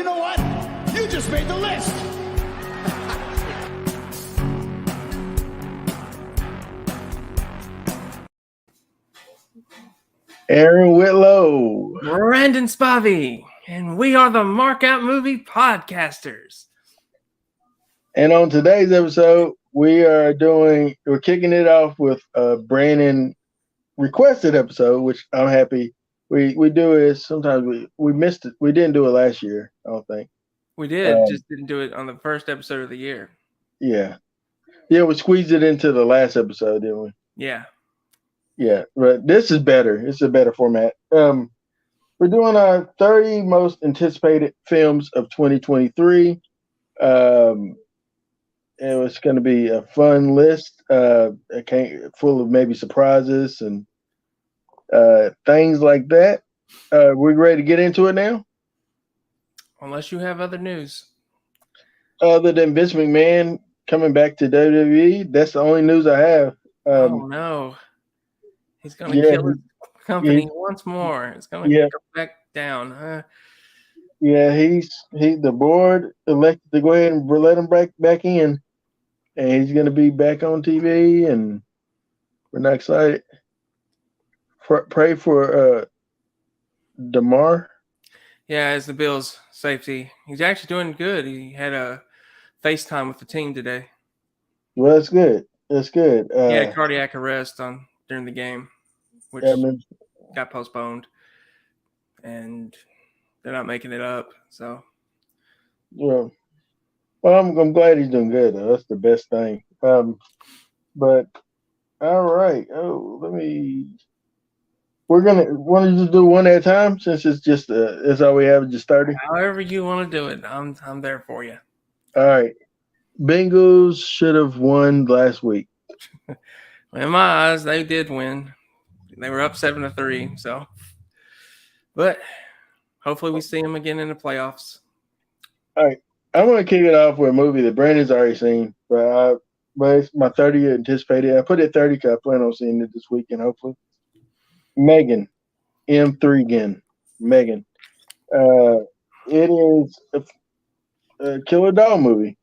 know what? You just made the list. Aaron Whitlow. Brandon Spivey. And we are the Markout Movie Podcasters. And on today's episode, we're kicking it off with a Brandon requested episode, which I'm happy we do it. Sometimes we missed it. We didn't do it last year, I don't think. We did, just didn't do it on the first episode of the year. Yeah. Yeah, we squeezed it into the last episode, didn't we? Yeah. Yeah, but this is better. It's a better format. We're doing our 30 most anticipated films of 2023. It was going to be a fun list, full of maybe surprises and things like that. We're ready to get into it now? Unless you have other news. Other than Vince McMahon coming back to WWE, that's the only news I have. Oh, no. He's going to kill his company once more. It's going to go back down, huh? Yeah, the board elected to go ahead and let him back in. And he's going to be back on TV, and we're not excited. Pray for DeMar. Yeah, it's the Bills' safety. He's actually doing good. He had a FaceTime with the team today. Well, that's good. That's good. He had a cardiac arrest during the game, which got postponed, and they're not making it up. So, well, I'm glad he's doing good, though. That's the best thing. But all right. We're want to just do one at a time, since it's just that's all we have, just 30. However you want to do it, I'm there for you. All right. Bengals should have won last week. In my eyes, they did win. They were up 7-3. So, but hopefully we see them again in the playoffs. All right. I'm going to kick it off with a movie that Brandon's already seen, but it's my 30 anticipated. I put it 30 because I plan on seeing it this weekend, hopefully. Megan, M3 again. Megan. It is a killer doll movie.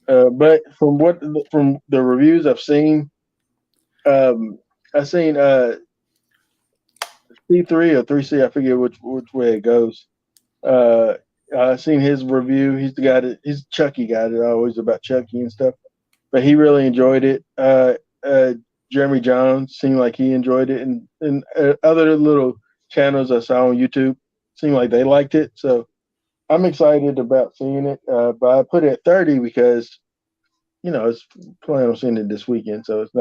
But from the reviews I've seen, I've seen C3 or 3C, I forget which way it goes. I've seen his review. He's the guy he's Chucky guy that always about Chucky and stuff. But he really enjoyed it. Jeremy Jones seemed like he enjoyed it, and other little channels I saw on YouTube seemed like they liked it. So I'm excited about seeing it. But I put it at 30 because, it's planning on seeing it this weekend. So it's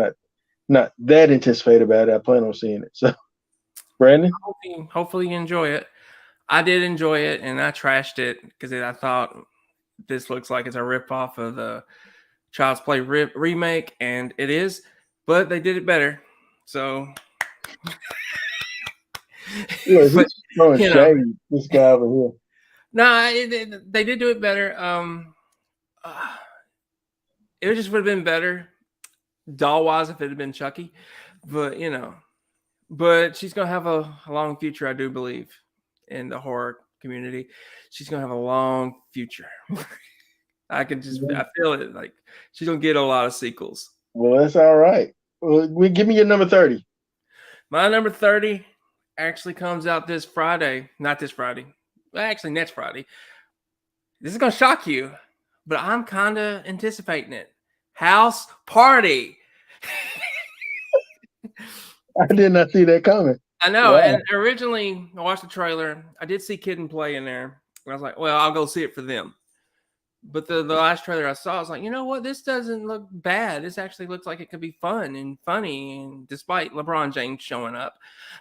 not that anticipated about it. I plan on seeing it. So, Brandon? Hopefully you enjoy it. I did enjoy it, and I trashed it because I thought this looks like it's a ripoff of the Child's Play remake, and it is, but they did it better. So, yeah, he's throwing shade, this guy over here. No, they did do it better. It just would have been better doll-wise if it had been Chucky, but but she's gonna have a long future, I do believe, in the horror community. She's gonna have a long future. I feel it. Like, she's gonna get a lot of sequels. Well, that's all right. Well, give me your number 30. My number 30 actually comes out this Friday. Not this Friday. Well, actually, next Friday. This is gonna shock you, but I'm kind of anticipating it. House Party. I did not see that coming. I know. Wow. And originally, I watched the trailer. I did see Kid and Play in there. And I was like, well, I'll go see it for them. But the last trailer I saw, I was like, you know what? This doesn't look bad. This actually looks like it could be fun and funny. And despite LeBron James showing up,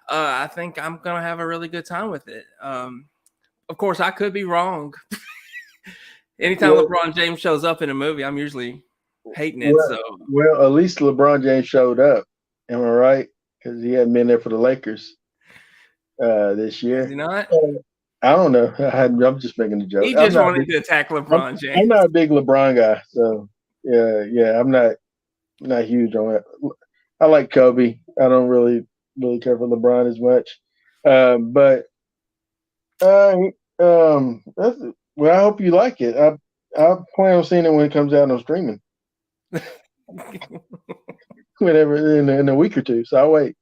I think I'm going to have a really good time with it. Of course, I could be wrong. Anytime LeBron James shows up in a movie, I'm usually hating it. Well, at least LeBron James showed up. Am I right? Because he hadn't been there for the Lakers this year. Is he not? I don't know. I'm just making a joke. He just wanted to attack LeBron James. I'm not a big LeBron guy, so yeah. I'm not huge on it. I like Kobe. I don't really care for LeBron as much. But Well, I hope you like it. I plan on seeing it when it comes out on streaming, whenever in a week or two. So I'll wait.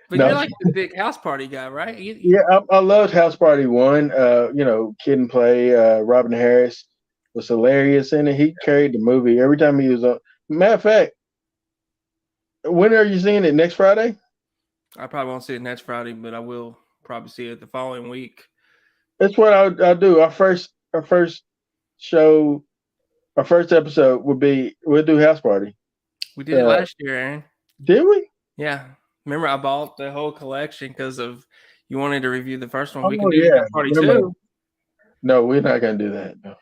But No, you're like the big house party guy, right? yeah, I loved House Party One. Kid and Play. Robin Harris was hilarious in it. He carried the movie every time he was on. Matter of fact, when are you seeing it? Next Friday? I probably won't see it next Friday, but I will probably see it the following week. That's what I'll do. Our first show, our first episode would be we'll do House Party. We did it last year, Aaron. Did we? Yeah. Remember, I bought the whole collection because of you wanted to review the first one. We Oh, can do yeah. House Party Remember. 2. No, we're not gonna do that. No.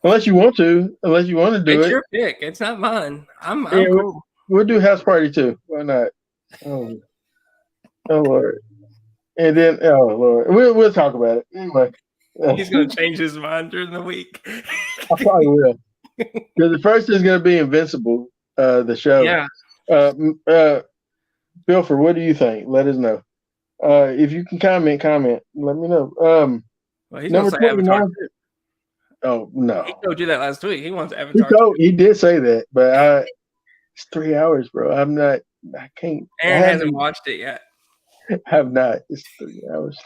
Unless you want to do It's it. your pick. It's not mine. I'm Yeah, cool. We'll do House Party 2. Why not? Oh Lord. And then Lord. We'll talk about it. Anyway. He's gonna change his mind during the week. I probably will. Because the first is gonna be Invincible, the show. Yeah. Bilford, what do you think? Let us know. If you can comment. Let me know. Well, he's Number gonna say Avatar. 29. Oh no. He told you that last week. He wants Avatar. He did say that, but it's 3 hours, bro. I can't. Aaron hasn't watched it yet. I have not. It's 3 hours.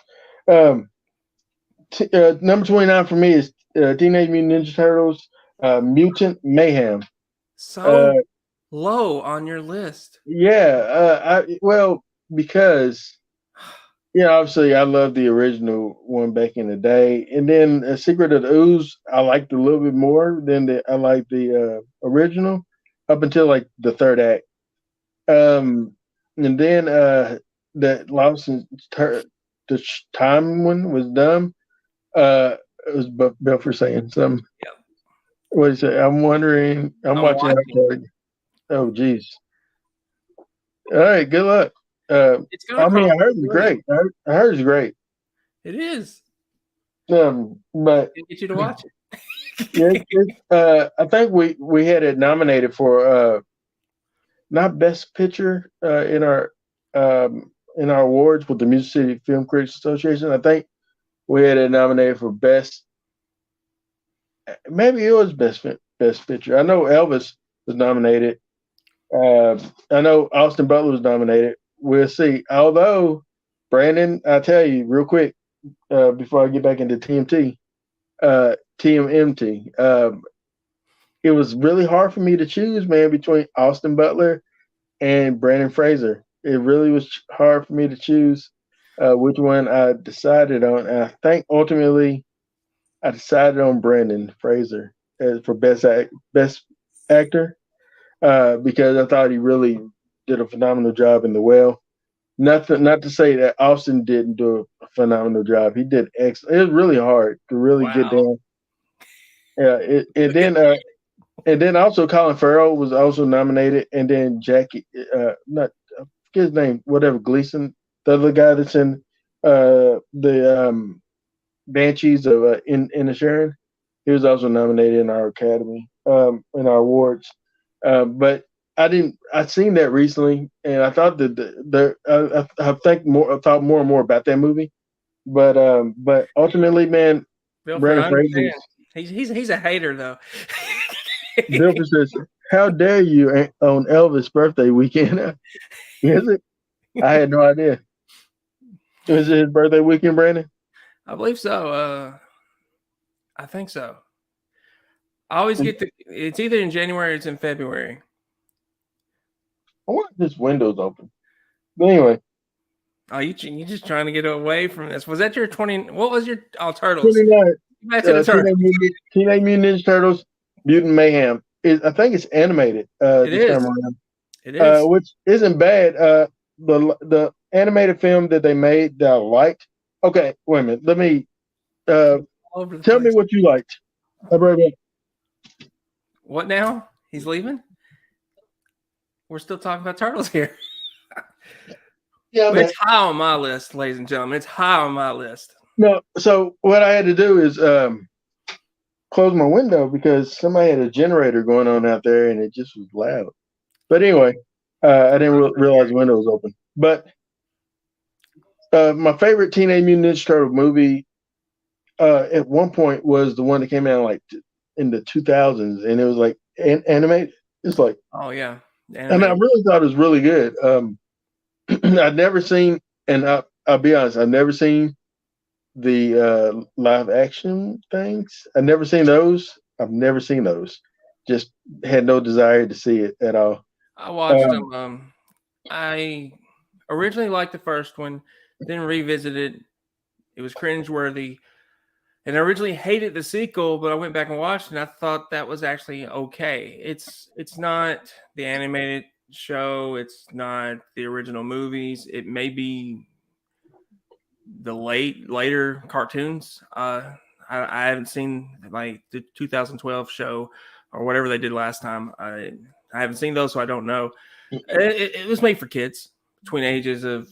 Number 29 for me is Teenage Mutant Ninja Turtles, Mutant Mayhem. So low on your list. Yeah. Because obviously I love the original one back in the day, and then Secret of the Ooze I liked a little bit more than I liked the original up until like the third act. And then that Lost in the Time one was dumb. It was Belfer saying something. Yep. What is it? I'm wondering. I'm watching. Oh, geez. All right. Good luck. It's gonna I heard it's great. I heard it's great. It is. But I'll get you to watch it. I think we had it nominated for not Best Picture in our awards with the Music City Film Critics Association. I think we had it nominated for best. Maybe it was best picture. I know Elvis was nominated. I know Austin Butler was nominated. We'll see. Although Brandon, I'll tell you real quick before I get back into TMNT. It was really hard for me to choose, man, between Austin Butler and Brandon Fraser. It really was hard for me to choose which one I decided on. And I think ultimately I decided on Brandon Fraser for best actor because I thought he really did a phenomenal job in The Whale. Not to say that Austin didn't do a phenomenal job. He did excellent. It was really hard to really get down. Yeah, and then also Colin Farrell was also nominated, and then Jackie, I forget his name, whatever, Gleason, the other guy that's in the Banshees of Inisherin, he was also nominated in our Academy, in our awards. But I seen that recently, and I thought that I thought more and more about that movie. But ultimately, man, Brandon Fraser. He's a hater though. Bill says, "How dare you on Elvis' birthday weekend?" Is it? I had no idea. Is it his birthday weekend, Brandon? I believe so. I think so. I always get it's either in January or it's in February. I wonder if this window's open. But anyway. Oh, you just trying to get away from this. Was that your 20? What was your Turtles? 29. Teenage Mutant Ninja Turtles, Mutant Mayhem. I think it's animated. It is. Time around. It is. Which isn't bad. The animated film that they made that I liked. Okay, wait a minute. Let me tell me what you liked. I'll be right back. What now? He's leaving? We're still talking about Turtles here. Yeah, man. It's high on my list, ladies and gentlemen. It's high on my list. No, so what I had to do is close my window because somebody had a generator going on out there and it just was loud. But anyway, I didn't realize the window was open. But my favorite Teenage Mutant Ninja Turtle movie, at one point was the one that came out like in the 2000s, and it was like animated. It's like, Oh yeah, the and I animated. really thought it was really good. I'd never seen, and I'll be honest, I've never seen the live action things. I've never seen those. I've never seen those. Just had no desire to see it at all. I watched Um, them. I originally liked the first one, then revisited. It was cringeworthy. And I originally hated the sequel, but I went back and watched it and I thought that was actually okay. It's not the animated show, it's not the original movies. It may be the later cartoons. I haven't seen like the 2012 show or whatever they did last time. I haven't seen those, so I don't know. It was made for kids between ages of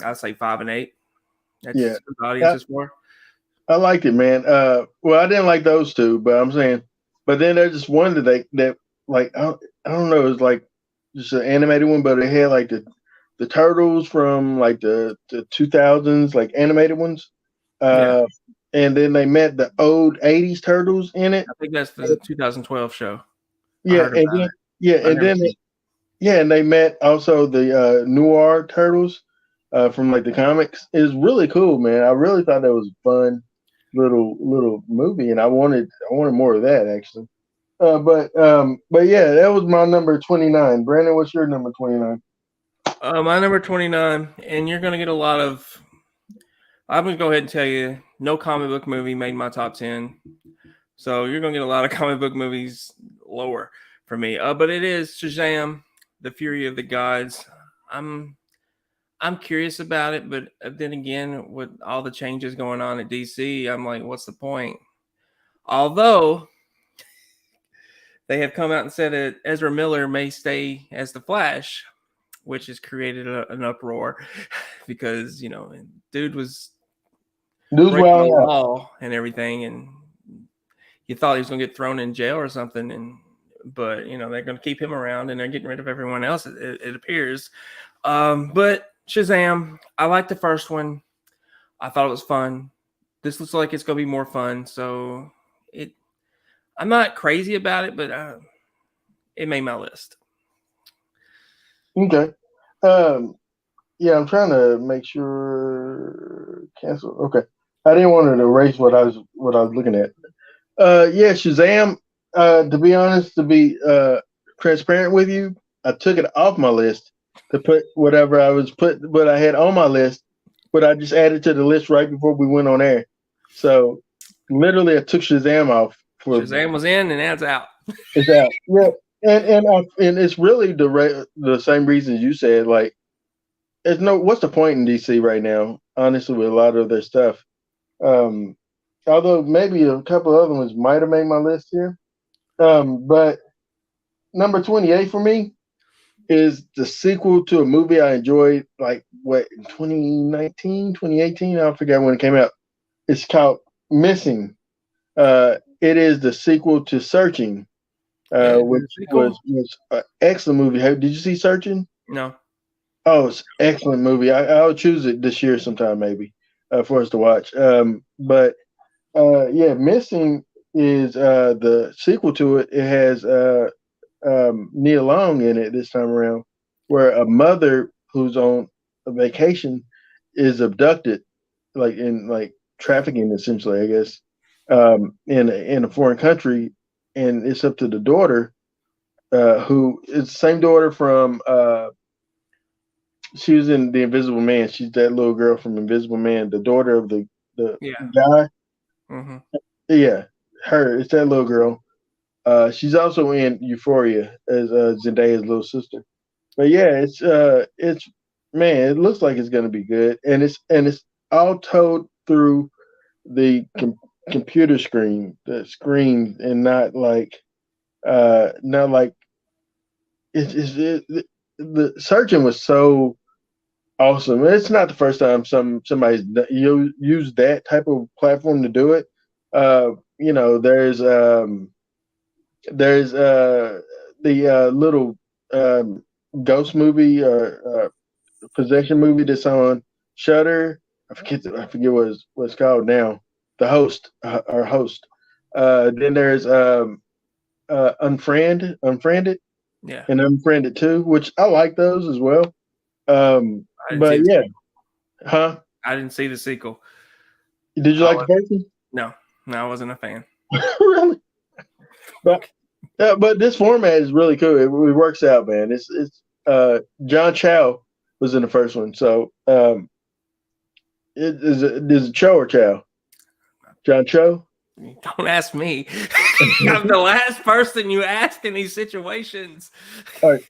I'd say 5 and 8. yeah, That's what the audience I, is for. I liked it, man. Well, I didn't like those two, but I'm saying, but then there's just one that like I don't know, it's like just an animated one, but it had like the turtles from like the 2000s, like animated ones. Yeah, And then they met the old 80s turtles in it. I think that's the 2012 show. I Yeah, heard and about then it. yeah, I and never then seen. yeah, and they met also the noir turtles from like the comics. It's really cool, man. I really thought that was a fun little movie, and I wanted more of that actually. But yeah, that was my number 29. Brandon, what's your number 29? My number 29, and you're gonna get a lot of. I'm gonna go ahead and tell you, no comic book movie made my top 10. So you're gonna get a lot of comic book movies lower for me. But it is Shazam, The Fury of the Gods. I'm I'm curious about it, but then again, with all the changes going on at DC, I'm like, what's the point? Although they have come out and said that Ezra Miller may stay as the Flash, which has created an uproar because dude was Dude's breaking the Wild Out. law and everything, and you thought he was going to get thrown in jail or something, and but they're going to keep him around and they're getting rid of everyone else. It appears, but Shazam, I liked the first one. I thought it was fun. This looks like it's going to be more fun, so it. I'm not crazy about it, but it made my list. Okay. Um, yeah, I'm trying to make sure cancel. Okay. I didn't want to erase what I was looking at. Yeah, Shazam. To be honest, to be transparent with you, I took it off my list to put what I had on my list, but I just added to the list right before we went on air. So literally, I took Shazam off for Shazam was in and ad's out. it's out. Yeah, and it's really the same reasons you said. Like, there's no what's the point in DC right now? Honestly, with a lot of their stuff. Um, Although maybe a couple other ones might have made my list here. But number 28 for me is the sequel to a movie I enjoyed, like what, in 2019, 2018? I forget when it came out. It's called Missing. It is the sequel to Searching, which Cool. was an excellent movie. Did you see Searching? No. Oh, it's an excellent movie. I'll choose it this year sometime, maybe, for us to watch. But yeah, Missing is the sequel to it. It has Nia Long in it this time around, where a mother who's on a vacation is abducted, like trafficking essentially, I guess, in a foreign country, and it's up to the daughter, who is the same daughter from she was in The Invisible Man. She's that little girl from Invisible Man, the daughter of the Yeah. guy. Mm-hmm. Yeah, her. It's that little girl. She's also in Euphoria as Zendaya's little sister. But yeah, it's man, it looks like it's gonna be good, and it's all told through the computer screen, the screen, and not like the searching was so awesome. It's not the first time somebody's used that type of platform to do it. There's the little ghost movie or possession movie that's on Shutter. I forget what it's called now. the host, our host. Then there's Unfriended, Yeah, and Unfriended 2, which I like those as well. I didn't But see. yeah, huh? I didn't see the sequel. Did you I like was, the first one? no, no, I wasn't a fan. Really? But this format is really cool. It works out, man. It's John Chow was in the first one, so it is a Cho or Chow? John Cho. Don't ask me. I'm the last person you ask in these situations. All right.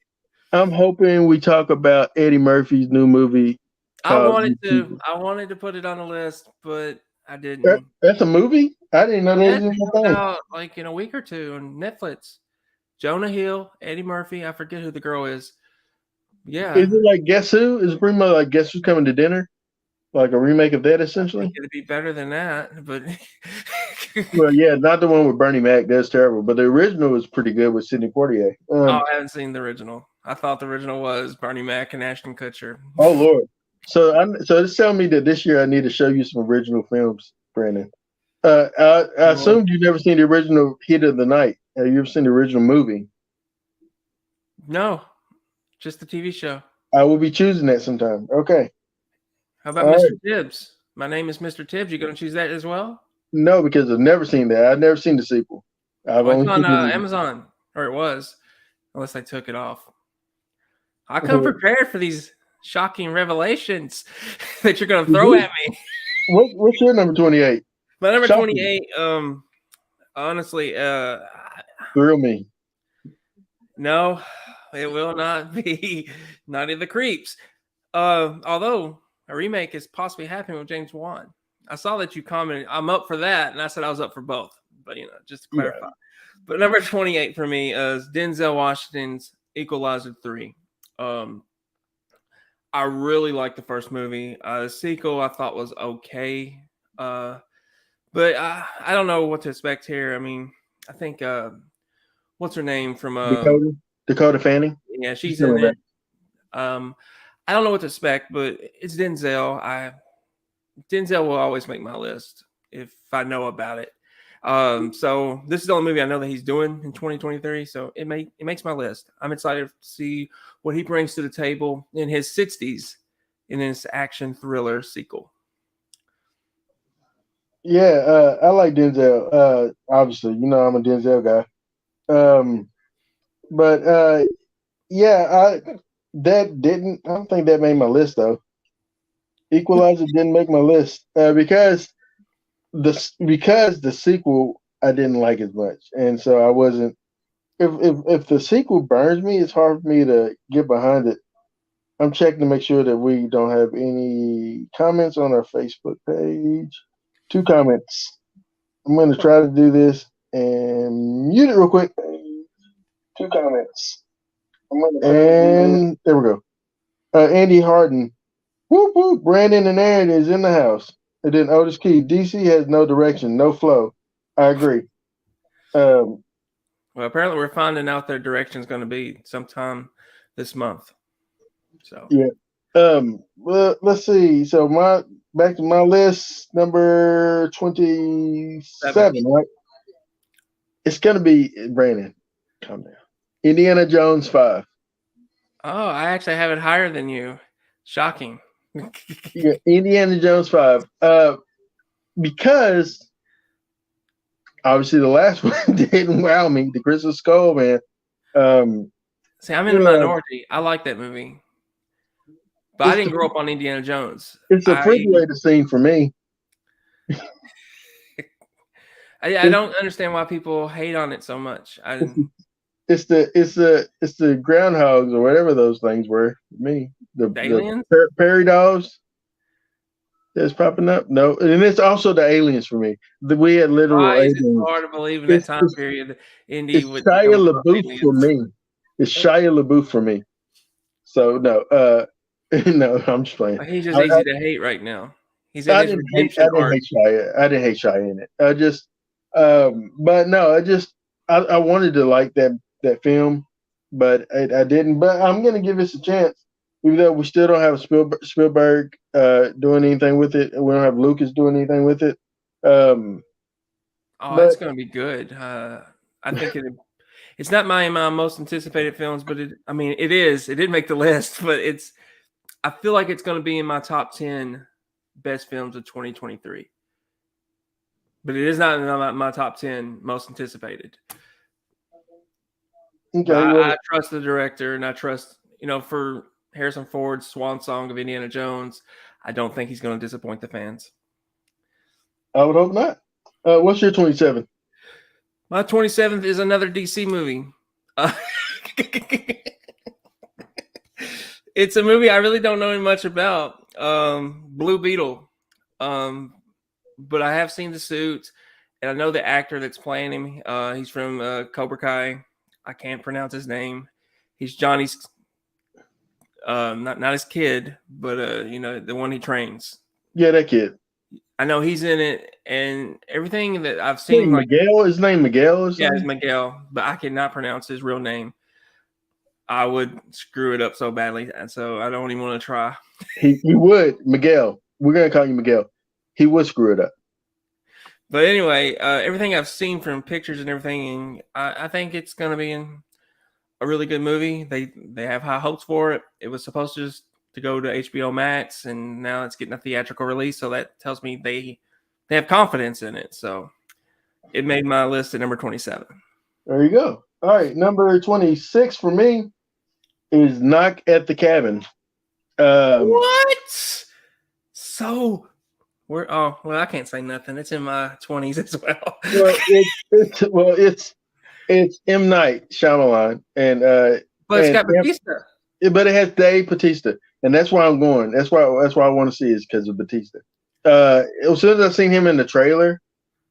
I'm hoping we talk about Eddie Murphy's new movie. I wanted to put it on the list, but I didn't. That's a movie? I didn't know that Yeah, was in it the comes thing. out like in a week or two on Netflix. Jonah Hill, Eddie Murphy. I forget who the girl is. Yeah, Is it like Guess Who? Is it pretty much like Guess Who's Coming to Dinner? Like a remake of that, essentially? it'd be better than that, but Well, yeah, not the one with Bernie Mac. That's terrible. But the original was pretty good with Sidney Poitier. oh, I haven't seen the original. I thought the original was Bernie Mac and Ashton Kutcher. Oh Lord! So it's telling me that this year I need to show you some original films, Brandon. I assumed you've never seen the original Heat of the Night. Have you ever seen the original movie? No, just the TV show. I will be choosing that sometime. Okay. How about All Mr. right. Tibbs? My name is Mr. Tibbs. You going to choose that as well? No, because I've never seen that. I've never seen the sequel. I've Well, only it's on seen the Amazon, or it was, unless they took it off. I come prepared for these shocking revelations that you're going to throw at me. What's your number 28? My number Shocking. 28, honestly, Thrill me. no, it will not be Night of the Creeps. Although a remake is possibly happening with James Wan. I saw that you commented, I'm up for that, and I said I was up for both. But, just to clarify. Yeah. But number 28 for me is Denzel Washington's Equalizer 3. I really liked the first movie. The sequel I thought was okay. But I don't know what to expect here. I mean, I think what's her name from Dakota Fanning? Yeah, she's in it. I don't know what to expect, but it's Denzel. Denzel will always make my list if I know about it. So this is the only movie I know that he's doing in 2023. So it makes my list. I'm excited to see what he brings to the table in his 60s in this action thriller sequel. Yeah, I like Denzel. Obviously, I'm a Denzel guy. But yeah, I don't think that made my list though. Equalizer didn't make my list because the sequel I didn't like as much, and so I wasn't. If the sequel burns me, it's hard for me to get behind it. I'm checking to make sure that we don't have any comments on our Facebook page. 2 comments. I'm going to try to do this and mute it real quick. 2 comments. And there we go. Andy Harden. Whoop, whoop. Brandon and Aaron is in the house. And then Otis Key. DC has no direction, no flow. I agree. Well, apparently we're finding out their direction is going to be sometime this month. So yeah. Well, let's see. So back to my list, number 27, right? It's gonna be Brandon. Calm down. Indiana Jones 5. Oh, I actually have it higher than you. Shocking. Yeah, Indiana Jones 5. Because obviously the last one didn't wow me. The Crystal Skull, man. See, I'm in the minority. I like that movie. But I didn't grow up on Indiana Jones. It's a refrigerator scene for me. I don't understand why people hate on it so much. It's the groundhogs or whatever those things were. Me, the aliens, the prairie dogs that's popping up. No, and it's also the aliens for me. We had literal aliens. It's hard to believe in that time period. Indy it's Shia LaBeouf for me. It's Shia LaBeouf for me. So no, no, I'm just playing. He's just easy to hate right now. He's in his redemption arc. I didn't hate Shia in it. I just, but no, I wanted to like that film, but I didn't. But I'm gonna give this a chance, even though we still don't have Spielberg doing anything with it, and we don't have Lucas doing anything with it. Um, Oh, but it's going to be good. I think it's not my most anticipated films, but I mean, it is. It didn't make the list, but I feel like it's going to be in my top 10 best films of 2023. But it is not in my top 10 most anticipated. But okay, well, I trust the director, and I trust, for Harrison Ford's swan song of Indiana Jones, I don't think he's going to disappoint the fans. I would hope not. What's your 27? My 27th is another DC movie. It's a movie I really don't know much about. Blue Beetle. But I have seen the suit, and I know the actor that's playing him. He's from Cobra Kai. I can't pronounce his name. He's Johnny's not his kid, but the one he trains. Yeah, that kid. I know he's in it, and everything that I've Hey, seen, like, Miguel. His name Miguel or something? yeah, it's Miguel, but I cannot pronounce his real name. I would screw it up so badly, and so I don't even want to try. He would. Miguel. We're gonna call you Miguel. He would screw it up. But anyway, everything I've seen from pictures and everything, I think it's going to be a really good movie. They have high hopes for it. It was supposed to go to HBO Max, and now it's getting a theatrical release. So that tells me they have confidence in it. So it made my list at number 27. There you go. All right, number 26 for me is Knock at the Cabin. What? So I can't say nothing. It's in my 20s as well. It's M. Night Shyamalan, and but it's got Batista. But it has Dave Bautista, and that's why I'm going. That's why I want to see is because of Bautista. As soon as I seen him in the trailer,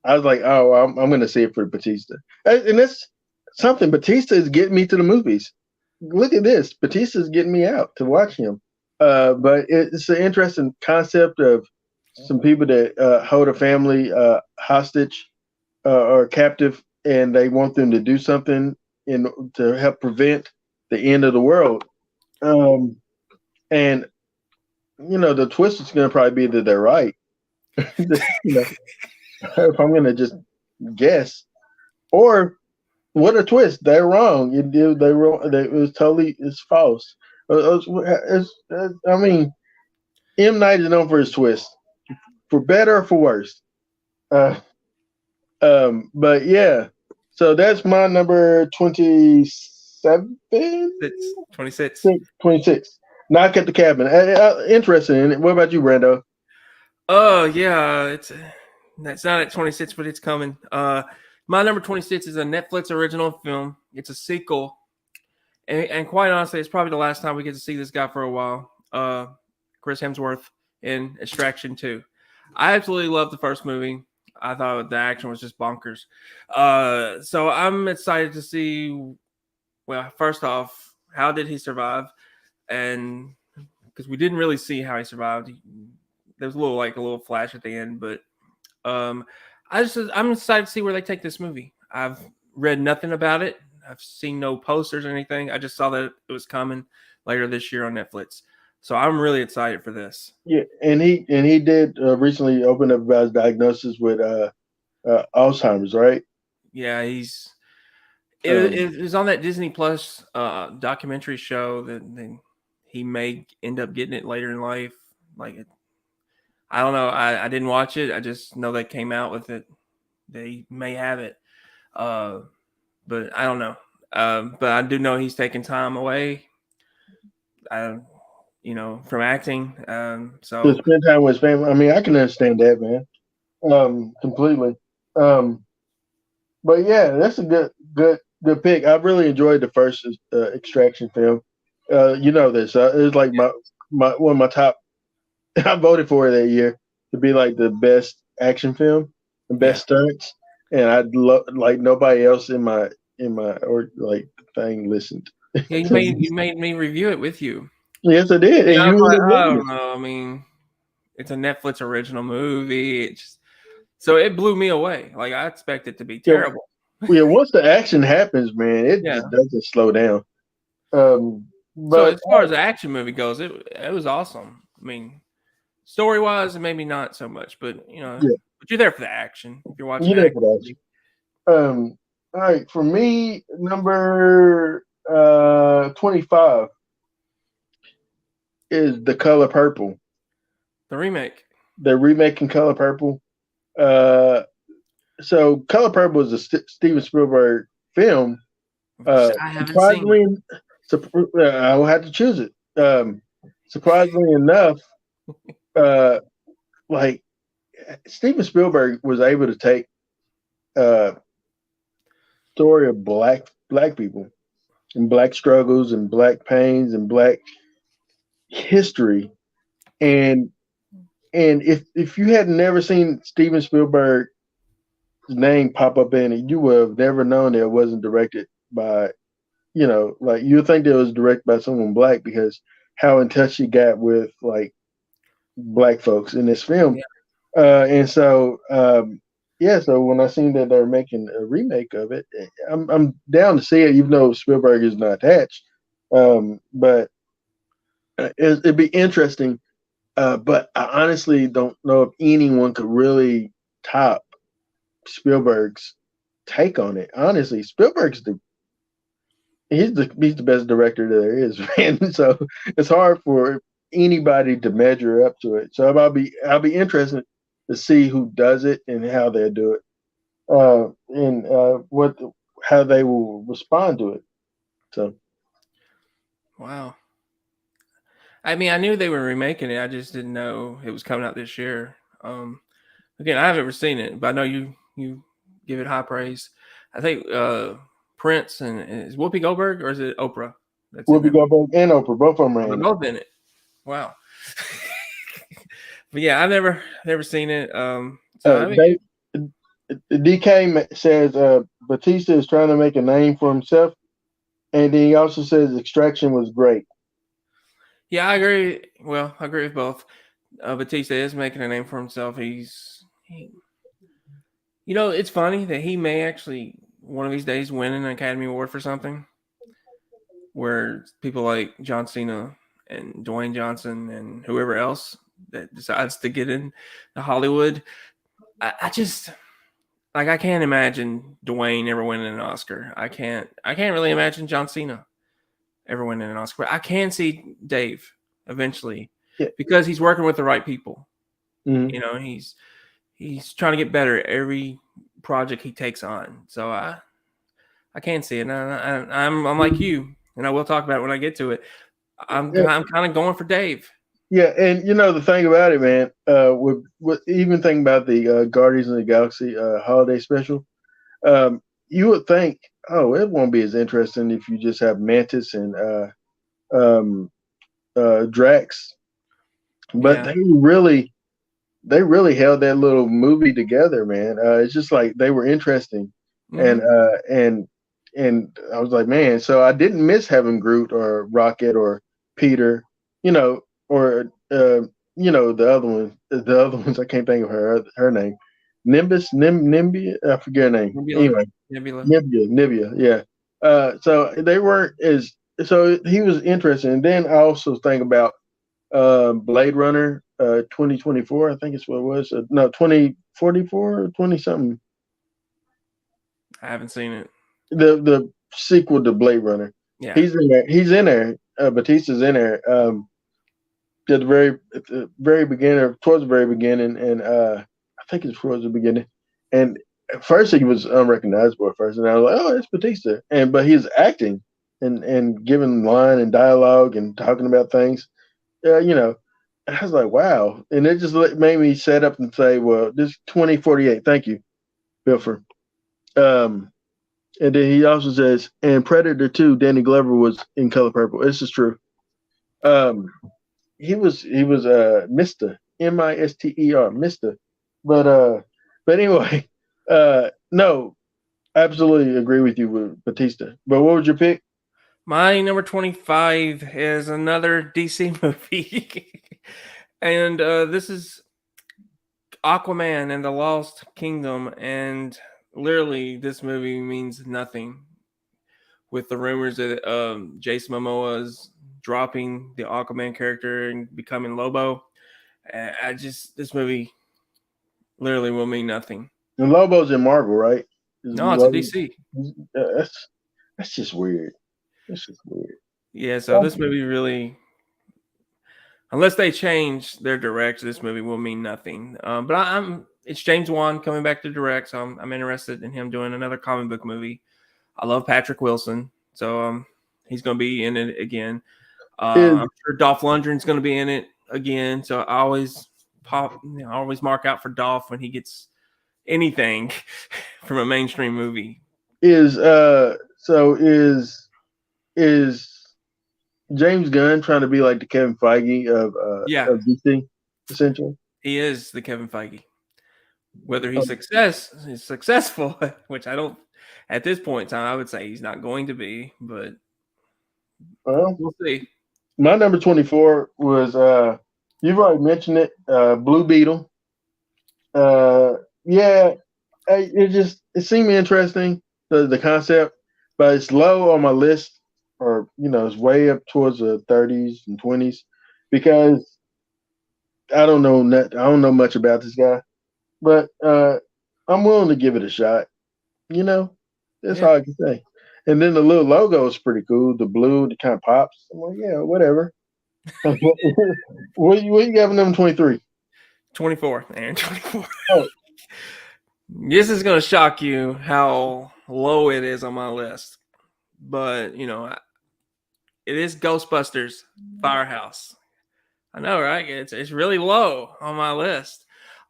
I was like, oh, I'm going to see it for Bautista, and that's something. Bautista is getting me to the movies. Look at this, Bautista is getting me out to watch him. But it's an interesting concept of some people that hold a family hostage or captive, and they want them to do something to help prevent the end of the world. And the twist is going to probably be that they're right. If I'm going to just guess, or what a twist, they're wrong. They wrong. It's false. I mean, M. Night is known for his twist, for better or for worse. But yeah, so that's my number 27. 26. 26. Knock at the Cabin. Interesting in it. What about you, Brando? Oh yeah, it's not at 26, but it's coming. My number 26 is a Netflix original film. It's a sequel, and quite honestly, it's probably the last time we get to see this guy for a while. Chris Hemsworth in Extraction 2. I absolutely loved the first movie. I thought the action was just bonkers. So I'm excited to see. Well, first off, how did he survive? And because we didn't really see how he survived, there was a little flash at the end. But I'm excited to see where they take this movie. I've read nothing about it. I've seen no posters or anything. I just saw that it was coming later this year on Netflix. So I'm really excited for this. Yeah, and he did recently open up about his diagnosis with Alzheimer's, right? Yeah, it was on that Disney Plus documentary show that he may end up getting it later in life. I don't know. I didn't watch it. I just know they came out with it. They may have it, but I don't know. But I do know he's taking time away. From acting. So to spend time with his family. I mean, I can understand that, man. Completely. But yeah, that's a good pick. I really enjoyed the first Extraction film. This. It was like my one of my top. I voted for it that year to be like the best action film, the best stunts, and I'd love like nobody else in my or like thing listened. Yeah, you made me review it with you. Yes, I did. Yeah, And I don't know. I mean, it's a Netflix original movie. So it blew me away. Like, I expect it to be terrible. Yeah, once the action happens, man, it just doesn't slow down. But as far as the action movie goes, it was awesome. I mean, story wise, maybe not so much, but But you're there for the action. If you're watching You know action, what else? All right, for me, number 25 is The Color Purple. the remake. They're remaking Color Purple. Uh, so Color Purple is a Steven Spielberg film. Which I haven't seen. Surprisingly, I will have to choose it. Surprisingly enough, uh, like Steven Spielberg was able to take story of black people and black struggles and black pains and black history, and if you had never seen Steven Spielberg's name pop up in it, you would have never known that it wasn't directed by, like you would think that it was directed by someone black because how in touch he got with like black folks in this film. And so yeah, so when I seen that they're making a remake of it, I'm down to see it, even though Spielberg is not attached. But it'd be interesting. But I honestly don't know if anyone could really top Spielberg's take on it. Honestly, Spielberg's he's the best director there is, man. So it's hard for anybody to measure up to it. So I'll be interested to see who does it and how they do it, and how they will respond to it. So Wow. I mean, I knew they were remaking it. I just didn't know it was coming out this year. Again, I haven't ever seen it, but I know you give it high praise. I think Prince and is Whoopi Goldberg or is it Oprah? That's Whoopi Goldberg and Oprah, both of them are They're in it. both in it. Wow. But yeah, I've never seen it. DK says Batista is trying to make a name for himself, and then he also says Extraction was great. Yeah, I agree. Well, I agree with both. Batista is making a name for himself. It's funny that he may actually one of these days win an Academy Award for something. Where people like John Cena and Dwayne Johnson and whoever else that decides to get in Hollywood, I just I can't imagine Dwayne ever winning an Oscar. I can't really imagine John Cena ever winning an Oscar. But I can see Dave eventually because he's working with the right people. Mm-hmm. He's trying to get better every project he takes on. So I can't see it. I'm like you, and I will talk about it when I get to it. I'm kind of going for Dave. Yeah, and the thing about it, man, with even thinking about the Guardians of the Galaxy holiday special, you would think, oh, it won't be as interesting if you just have Mantis and Drax, but they really held that little movie together, man. It's just like they were interesting, and I was like, man, so I didn't miss having Groot or Rocket or Peter, or the other ones I can't think of her name. Nimbia, I forget her name. Anyway, Nibia, yeah. So they weren't as so he was interested, and then I also think about Blade Runner 2024, I think it's what it was. No, 2044 or 20 something. I haven't seen it. The sequel to Blade Runner. Yeah, he's in there. Batista's in there. At the very beginning, towards the very beginning, and I think it's towards the beginning. And at first he was unrecognizable at first, and I was like, "Oh, it's Batista." But he's acting and giving line and dialogue and talking about things. I was like, "Wow!" And it just made me set up and say, "Well, this 2048." Thank you, Bilfer. And then he also says, "And Predator 2, Danny Glover was in Color Purple." This is true. He was Mr. Mister, Mr. But anyway, no, absolutely agree with you with Batista. But what was your pick? My number 25 is another DC movie. And this is Aquaman and the Lost Kingdom. And literally, this movie means nothing with the rumors that Jason Momoa is dropping the Aquaman character and becoming Lobo. This movie literally will mean nothing. And Lobo's in Marvel, right? No, it's a DC. That's just weird. That's just weird. Yeah, so this movie really, unless they change their direction, this movie will mean nothing. But it's James Wan coming back to direct, so I'm interested in him doing another comic book movie. I love Patrick Wilson, so he's going to be in it again. I'm sure Dolph Lundgren's going to be in it again, so I always mark out for Dolph when he gets anything from a mainstream movie. Is James Gunn trying to be like the Kevin Feige of DC, essentially? He is the Kevin Feige. Whether he's successful, which I don't at this point in time, I would say he's not going to be, but we'll see. My number 24 was you've already mentioned it, Blue Beetle. It seemed interesting, the concept, but it's low on my list, or it's way up towards the 30s and 20s because I don't know much about this guy, but I'm willing to give it a shot. That's all I can say. And then the little logo is pretty cool. The blue, it kind of pops. I'm like, yeah, whatever. What you got for number 23? 24, Aaron. 24. Oh. This is going to shock you how low it is on my list. But, it is Ghostbusters Firehouse. I know, right? It's really low on my list.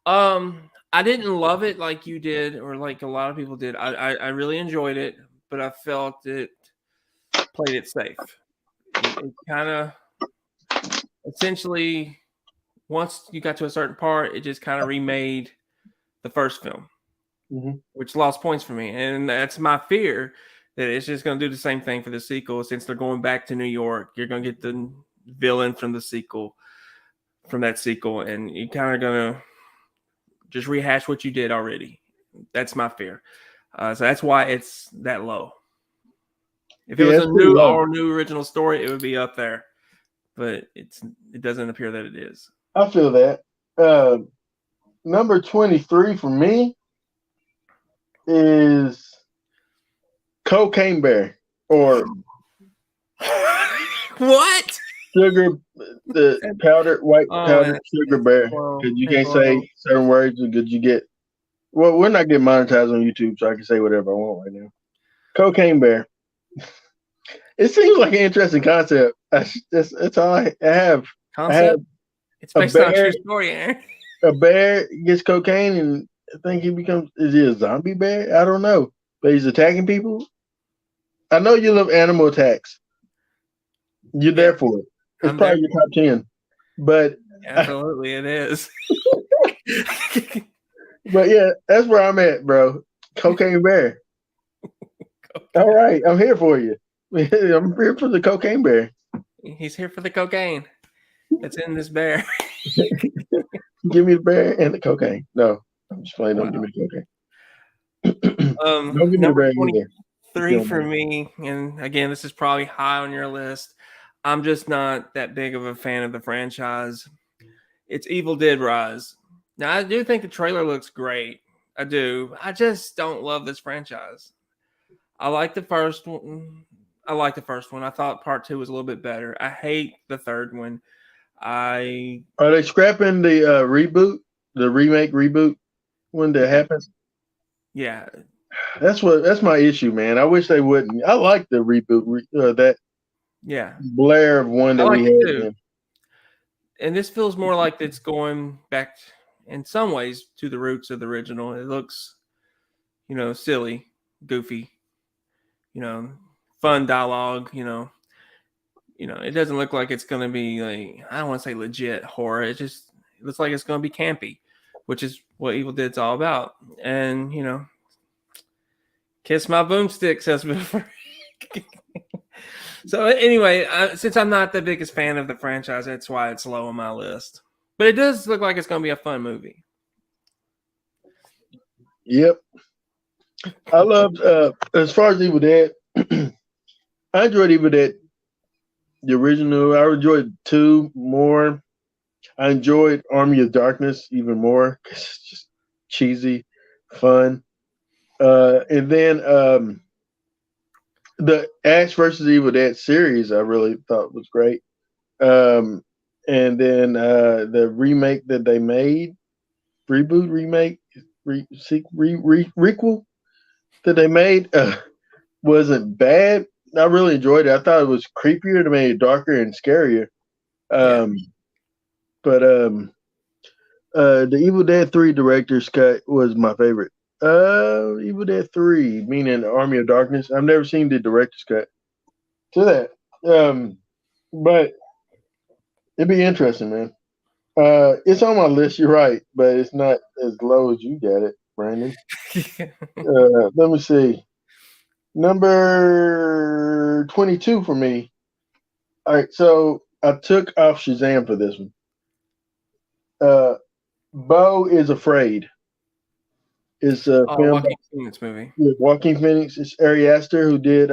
I didn't love it like you did or like a lot of people did. I really enjoyed it, but I felt it played it safe. It kind of essentially, once you got to a certain part, it just kind of remade the first film, which lost points for me. And that's my fear, that it's just going to do the same thing for the sequel. Since they're going back to New York, you're going to get the villain from that sequel, and you're kind of going to just rehash what you did already. That's my fear. So that's why it's that low. If it was a new original story, it would be up there. But it doesn't appear that it is. I feel that. Number 23 for me is Cocaine Bear, or what? Sugar, the white powdered sugar bear. Because you can't say certain words, because you get. Well, we're not getting monetized on YouTube, so I can say whatever I want right now. Cocaine Bear. It seems like an interesting concept. That's all I have. Concept? It's based on a true story, Aaron. A bear gets cocaine, and I think is he a zombie bear? I don't know. But he's attacking people? I know you love animal attacks. You're there for it. It's probably your top 10. But absolutely it is. But yeah, that's where I'm at, bro. Cocaine Bear. All right, I'm here for you. I'm here for the Cocaine Bear. He's here for the cocaine that's in this bear. Give me the bear and the cocaine. No, I'm just playing. Don't give me the cocaine. Don't give me the bear either. 3 for me, and again, this is probably high on your list. I'm just not that big of a fan of the franchise. It's Evil Dead Rise. Now, I do think the trailer looks great. I do. I just don't love this franchise. I like the first one. I thought part 2 was a little bit better. I hate the third one. Are they scrapping the reboot, the remake reboot when that happens? Yeah. That's my issue, man. I wish they wouldn't. I like the reboot, that Blair of one that we had. Too. And this feels more like it's going back in some ways to the roots of the original. It looks, silly, goofy, fun dialogue, it doesn't look like it's going to be like, I don't want to say legit horror. It looks like it's going to be campy, which is what Evil Dead's all about. And, kiss my boomstick, says before. So anyway, since I'm not the biggest fan of the franchise, that's why it's low on my list. But it does look like it's going to be a fun movie. Yep. I loved, as far as Evil Dead, I enjoyed Evil Dead, the original. I enjoyed 2 more. I enjoyed Army of Darkness even more, because cheesy, fun. And then the Ash versus Evil Dead series I really thought was great. And then the remake that they made, reboot, remake, requel that they made wasn't bad. I really enjoyed it. I thought it was creepier to me, darker and scarier. But the Evil Dead 3 director's cut was my favorite. Evil Dead 3, meaning Army of Darkness. I've never seen the director's cut to that. But it'd be interesting, man. It's on my list, you're right, but it's not as low as you got it, Brandon. Let me see. Number 22 for me. All right, so I took off Shazam for this one. Beau is Afraid. It's a film Joaquin Phoenix movie. with Joaquin Phoenix. It's Ari Aster who did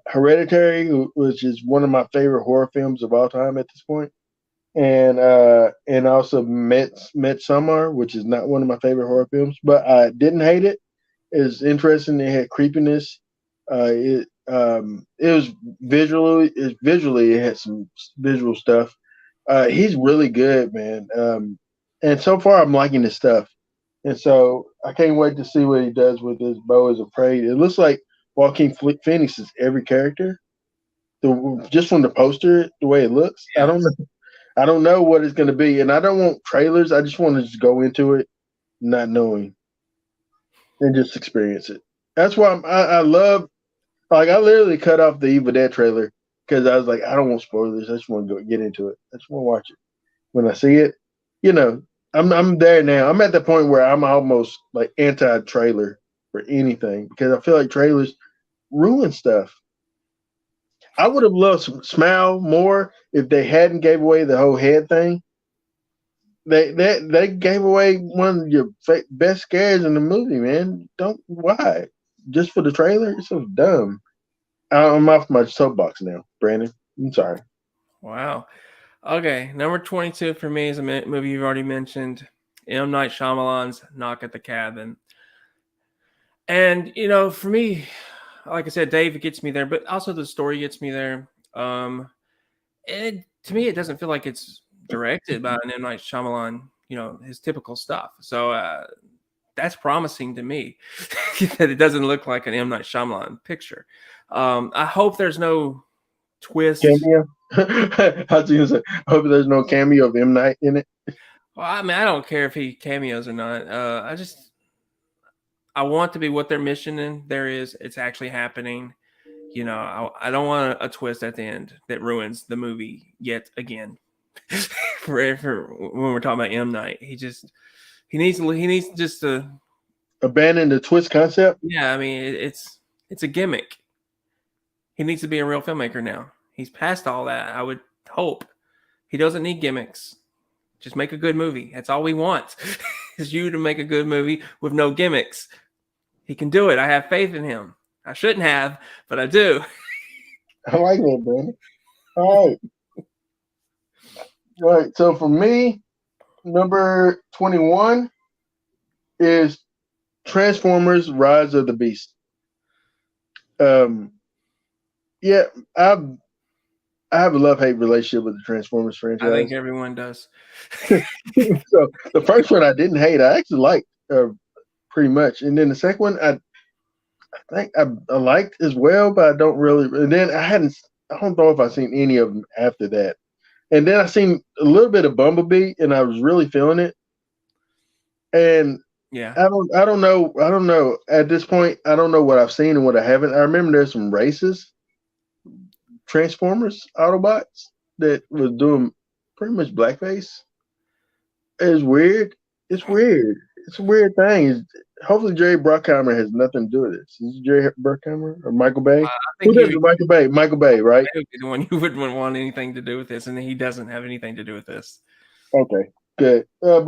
Hereditary, which is one of my favorite horror films of all time at this point, and also Midsommar, which is not one of my favorite horror films, but I didn't hate it. It's interesting. It had creepiness. It was visually it had some visual stuff. He's really good, man. And so far I'm liking his stuff. And so I can't wait to see what he does with his Beau is Afraid. It looks like Joaquin Phoenix is every character. Just from the poster, the way it looks, Yeah. I don't know what it's going to be, and I don't want trailers. I just want to just go into it, not knowing, and just experience it. That's why I love. Like, I literally cut off the Evil Dead trailer because I was like, I don't want spoilers. I just want to go get into it. I just want to watch it. When I see it, I'm there now. I'm at the point where I'm almost like anti-trailer for anything because I feel like trailers ruin stuff. I would have loved Smile more if they hadn't gave away the whole head thing. They gave away one of your best scares in the movie, man. Why? Just for the trailer? It's so dumb. I'm off my soapbox now, Brandon. I'm sorry. Wow. Okay, number 22 for me is a movie you've already mentioned, M. Night Shyamalan's Knock at the Cabin. And, for me, like I said, Dave gets me there, but also the story gets me there. To me, it doesn't feel like it's directed by an M. Night Shyamalan, his typical stuff. So that's promising to me that it doesn't look like an M. Night Shyamalan picture. I hope there's no twist. Cameo? I was gonna say, I hope there's no cameo of M. Night in it. Well, I mean, I don't care if he cameos or not. I want to be what their mission in there is. It's actually happening. I don't want a twist at the end that ruins the movie yet again. for when we're talking about M. Night, he needs just to abandon the twist concept. Yeah, I mean, it's a gimmick. He needs to be a real filmmaker now. He's past all that. I would hope he doesn't need gimmicks. Just make a good movie. That's all we want. Is you to make a good movie with no gimmicks. He can do it. I have faith in him. I shouldn't have, but I do. I like that, Brandon. All right. So for me, number 21 is Transformers: Rise of the Beast. Yeah, I have a love-hate relationship with the Transformers franchise. I think everyone does. So the first one I didn't hate. I actually liked pretty much. And then the second one I think I liked as well, but I don't really. And then I don't know if I've seen any of them after that. And then I seen a little bit of Bumblebee, and I was really feeling it. And yeah, I don't know. At this point, I don't know what I've seen and what I haven't. I remember there's some races. Transformers Autobots that was doing pretty much blackface. It's weird. It's weird. It's a weird thing. Hopefully Jerry Bruckheimer has nothing to do with this. Is it Jerry Bruckheimer or Michael Bay? Who does it? Michael Bay. Michael Bay, right? The one you wouldn't want anything to do with this, and he doesn't have anything to do with this. Okay, good. But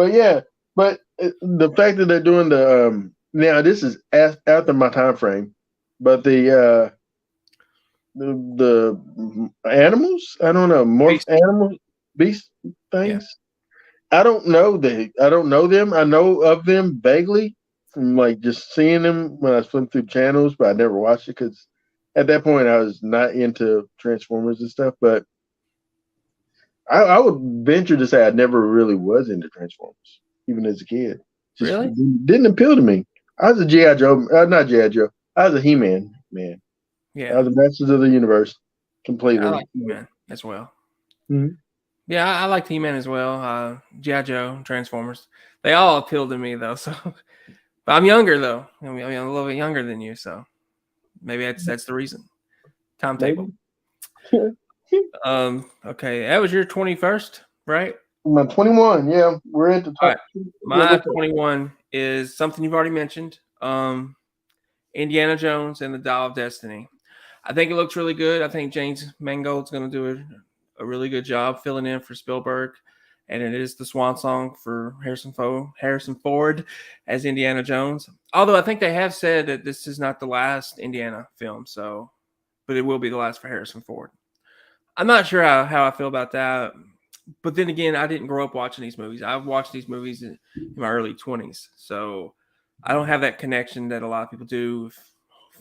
the fact that they're doing the now this is after my time frame, but the animals, I don't know, more beast things. I don't know them. I know of them vaguely from like just seeing them when I swim through channels, but I never watched it because at that point I was not into Transformers and stuff. But I would venture to say I never really was into Transformers, even as a kid. Just Really? didn't appeal to me. I was a G.I. Joe, not G.I. Joe. I was a He-Man man. I Yeah, was a Masters of the Universe completely. I like He-Man as well. Mhm. Yeah, I liked He-Man as well. G.I. Joe, Transformers. They all appeal to me though. So, but I'm younger though. I'm a little bit younger than you, so maybe that's the reason. Timetable. Maybe. Okay, that was your 21st, right? I'm 21. Yeah, we're at the All top. right. Yeah, My what's up? 21 is something you've already mentioned. Indiana Jones and the Dial of Destiny. I think it looks really good. I think James Mangold's going to do a really good job filling in for Spielberg, and it is the swan song for Harrison Ford as Indiana Jones. Although I think they have said that this is not the last Indiana film, but it will be the last for Harrison Ford. I'm not sure how I feel about that. But then again, I didn't grow up watching these movies. I've watched these movies in my early 20s. So I don't have that connection that a lot of people do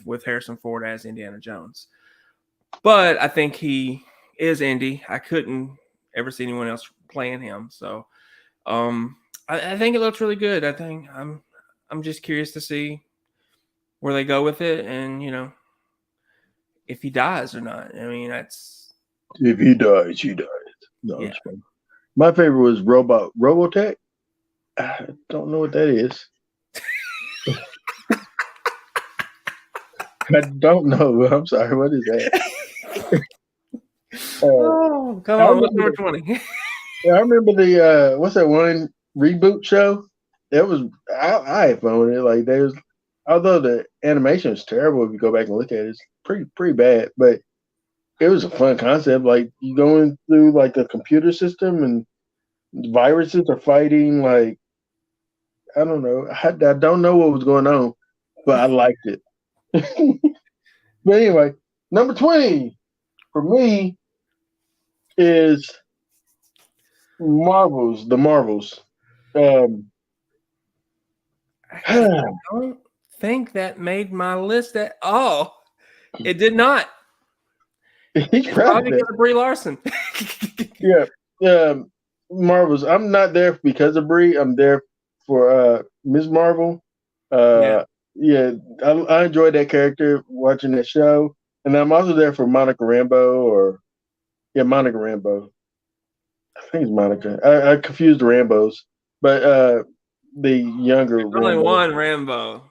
with Harrison Ford as Indiana Jones. But I think he is Indy. I couldn't ever see anyone else playing him. So I think it looks really good. I think I'm just curious to see where they go with it and, if he dies or not. I mean, that's If he dies, he dies. No, yeah. it's fine. My favorite was Robotech. I don't know what that is. I don't know. I'm sorry. What is that? Oh, come I on, what's remember, number 20? I remember the what's that one reboot show? That was I had fun with it. Like there's although the animation is terrible if you go back and look at it, it's pretty bad. But it was a fun concept. Like you going through like a computer system and viruses are fighting. Like I don't know. I don't know what was going on, but I liked it. But anyway, number 20 for me is Marvels. The Marvels. I don't think that made my list at all. It did not. He's It's proud of probably that. because of Brie Larson. Yeah. Marvels. I'm not there because of Brie. I'm there for Ms. Marvel. Yeah. Yeah, I enjoyed that character watching that show. And I'm also there for Monica Rambeau Monica Rambeau. I think it's Monica. I confused the Rambos. But the younger There's only Rambo. one Rambo.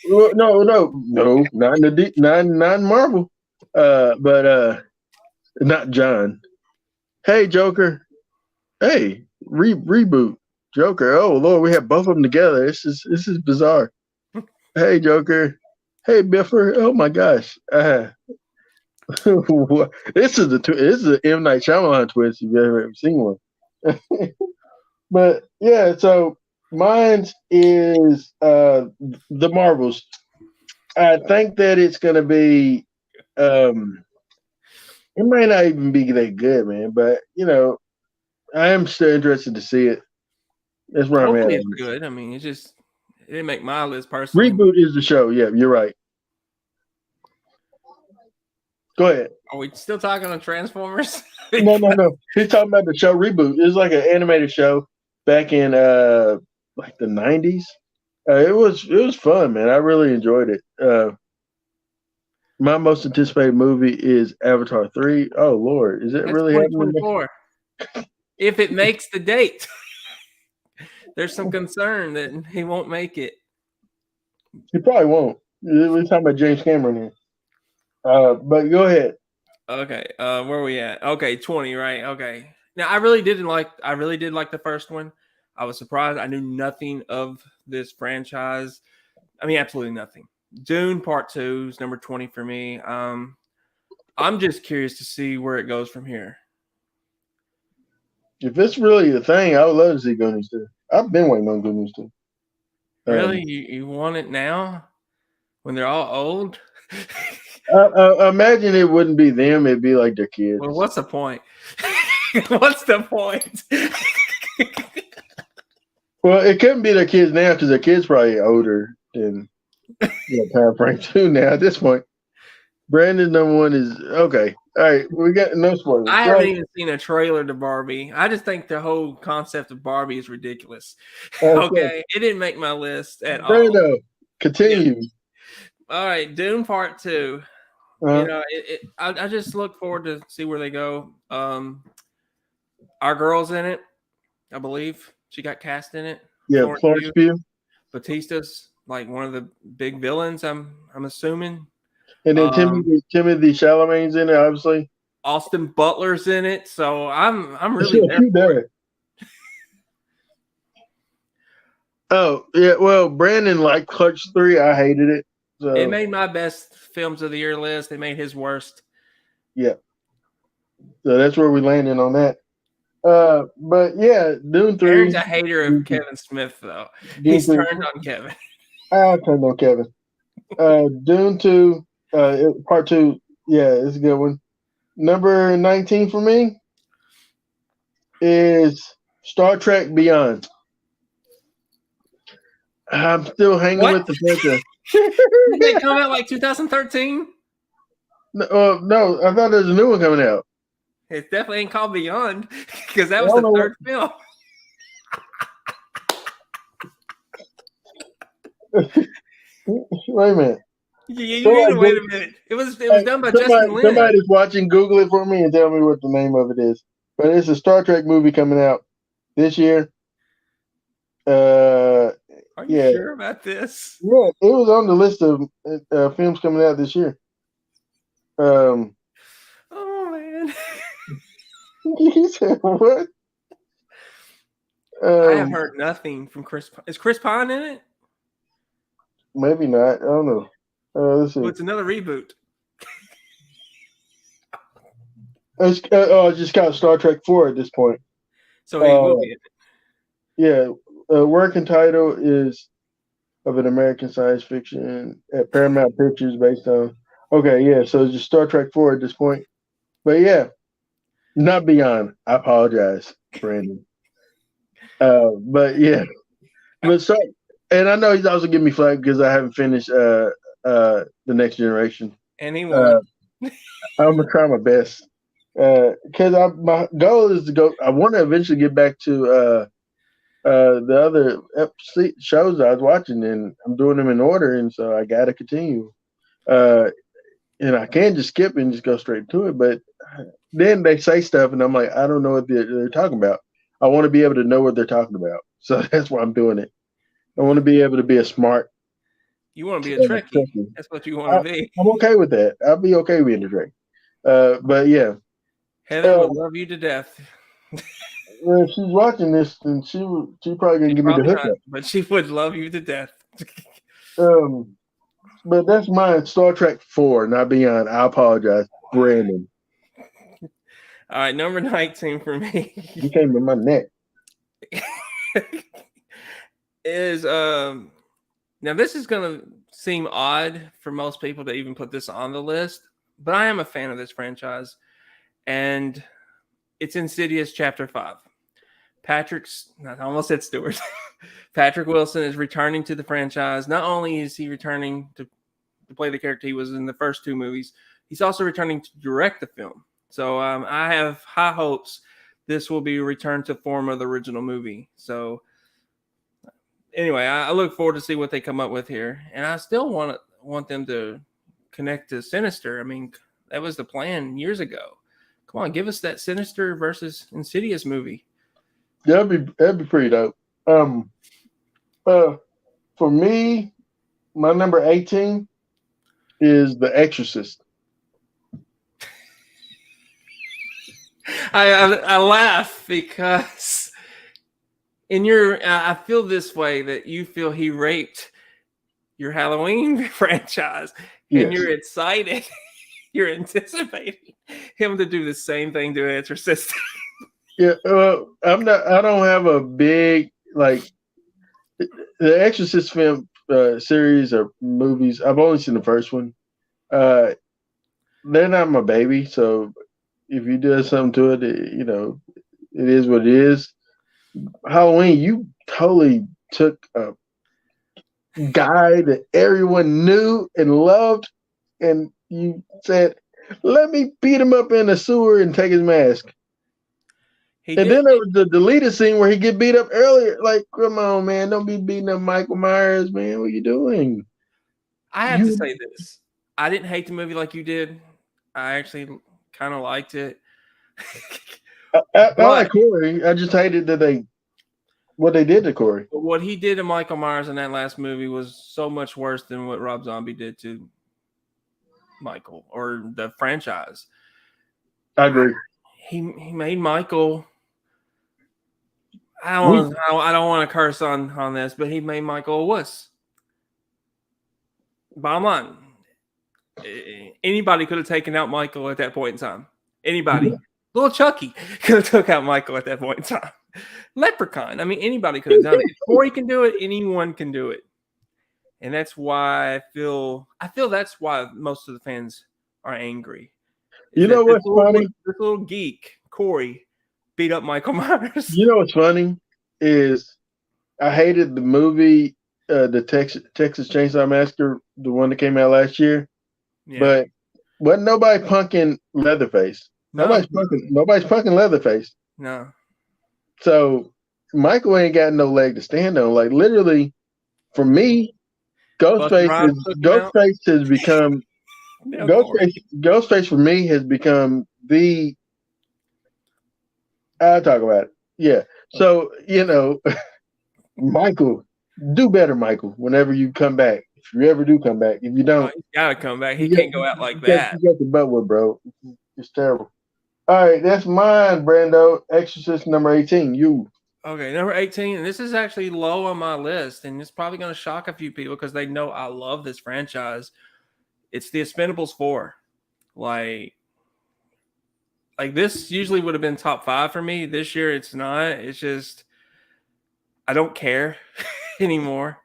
No, not in the not in Marvel. But not John. Hey, Joker. Hey, reboot Joker. Oh Lord, we have both of them together. This is bizarre. Hey, Joker. Hey, Biffer. Oh my gosh. This is the M Night Shyamalan twist if you've ever seen one. But yeah, so mine is the Marvels. I think that it's gonna be it might not even be that good, man. But I am still interested to see it. That's where I'm at. Hopefully it's good. I mean, it didn't make my list personally. Reboot is the show. Yeah, you're right. Go ahead. Are we still talking on Transformers? No. He's talking about the show Reboot. It was like an animated show back in like the 90s. It was fun, man. I really enjoyed it. My most anticipated movie is Avatar 3. Oh Lord, is it That's really happening? 2024. If it makes the date. There's some concern that he won't make it. He probably won't. We're talking about James Cameron here. But go ahead. Okay, where are we at? Okay, 20, right? Okay. Now I really did like the first one. I was surprised. I knew nothing of this franchise. I mean, absolutely nothing. Dune Part 2 is number 20 for me. I'm just curious to see where it goes from here. If it's really a thing, I would love to see Goonies 2. I've been waiting on Goonies 2. Really? You want it now? When they're all old? Imagine it wouldn't be them; it'd be like their kids. Well, what's the point? What's the point? Well, it couldn't be their kids now because their kids probably older than time frame too. Now at this point, Brandon number one is okay. All right, we got no spoilers. I haven't Right. even seen a trailer to Barbie. I just think the whole concept of Barbie is ridiculous. Okay. Okay, it didn't make my list at all. Brando, continue. All right, Dune Part 2. Uh, You know, I just look forward to see where they go. Our girl's in it, I believe. She got cast in it. yeah, Florence Pugh, Batista's like one of the big villains. I'm assuming. and then Timothy Chalamet's in it, obviously. Austin Butler's in it, so I'm really there. You there. Oh yeah, well, Brandon liked Clutch 3. I hated it. So It made my best films of the year list. They made his worst. yeah, so that's where we landed on that. But yeah, Dune 3. Aaron's a hater of Kevin Smith, though. He's Dune 3. turned on Kevin. I turned on Kevin. Dune 2, Part 2. Yeah, it's a good one. Number 19 for me is Star Trek Beyond. I'm still hanging What? with the franchise. Did they come out like 2013? No, I thought there's a new one coming out. It definitely ain't called Beyond because that was I the don't know third film. Wait a minute. You So, need to wait a minute. It was done by Justin Lin. Somebody's watching. Google it for me and tell me what the name of it is. But it's a Star Trek movie coming out this year. Are you yeah. sure about this? Yeah, it was on the list of films coming out this year. Oh man. You said what? I have heard nothing from Chris. Is Chris Pine in it? Maybe not. I don't know. Let's see. Well, it's another reboot. It's just called Star Trek 4 at this point. So he will be in it. Yeah, working title is of an American science fiction at Paramount Pictures based on. Okay, yeah, so it's just Star Trek 4 at this point. But yeah, not Beyond. I apologize, Brandon. But yeah, but so, and I know he's also giving me flack because I haven't finished The Next Generation. And he won. I'm gonna try my best because my goal is to go. I want to eventually get back to the other shows I was watching, and I'm doing them in order, and so I got to continue. And I can't just skip and just go straight to it, but then they say stuff, and I'm like, I don't know what they're talking about. I want to be able to know what they're talking about, so that's why I'm doing it. I want to be able to be a smart. You want to be a Trekkie. That's what you want to be. I'm okay with that. I'll be okay being a Trekkie. But yeah, Heather would love you to death. Well, if she's watching this, then she probably gonna give me the hookup. But she would love you to death. But that's mine. Star Trek 4, not Beyond. I apologize, Brandon. All right, number 19 for me. You came in my neck. Is now this is gonna seem odd for most people to even put this on the list, but I am a fan of this franchise, and it's Insidious Chapter 5. I almost said Stewart. Patrick Wilson is returning to the franchise. Not only is he returning to play the character he was in the first two movies, he's also returning to direct the film. So I have high hopes this will be returned to form of the original movie. So anyway, I look forward to see what they come up with here. And I still want them to connect to Sinister. I mean, that was the plan years ago. Come on, give us that Sinister versus Insidious movie. That'd be pretty dope. For me, my number 18 is The Exorcist. I laugh because I feel this way that you feel he raped your Halloween franchise, and you're excited. You're anticipating him to do the same thing to Exorcist. Yeah, I'm not. I don't have a big like the Exorcist film series or movies. I've only seen the first one. They're not my baby, so if you do something to it, it is what it is. Halloween, you totally took a guy that everyone knew and loved, and you said, "Let me beat him up in the sewer and take his mask." He And did. then there was the deleted scene where he get beat up earlier. Like, come on, man, don't be beating up Michael Myers, man. What you doing? I have to say this. I didn't hate the movie like you did. I actually kind of liked it. I like Corey. I just hated that what they did to Corey. But what he did to Michael Myers in that last movie was so much worse than what Rob Zombie did to Michael or the franchise. I agree. He made Michael. I don't want to curse on this, but he made Michael a wuss. Bottom line, anybody could have taken out Michael at that point in time. Anybody. Little Chucky could have took out Michael at that point in time. Leprechaun. I mean, anybody could have done it. If Corey can do it, anyone can do it. And that's why I feel that's why most of the fans are angry. You know what's funny? This little geek, Corey, beat up Michael Myers. You know what's funny is I hated the movie, the Texas Chainsaw Massacre, the one that came out last year. Yeah. But wasn't nobody punking Leatherface. No. Nobody's punking Leatherface. No. So Michael ain't got no leg to stand on. Like literally, for me, Ghostface has become Ghostface for me has become the. I'll talk about it. Yeah. So Michael, do better, Michael. Whenever you come back, if you ever do come back, if you don't, he's gotta come back. He can't go out like that. You got the butt with, bro. It's terrible. All right, that's mine, Brando. Exorcist number 18. You. Okay, number 18. And this is actually low on my list, and it's probably going to shock a few people because they know I love this franchise. It's the Expendables 4. Like this usually would have been top 5 for me. This year, it's not. It's just I don't care anymore.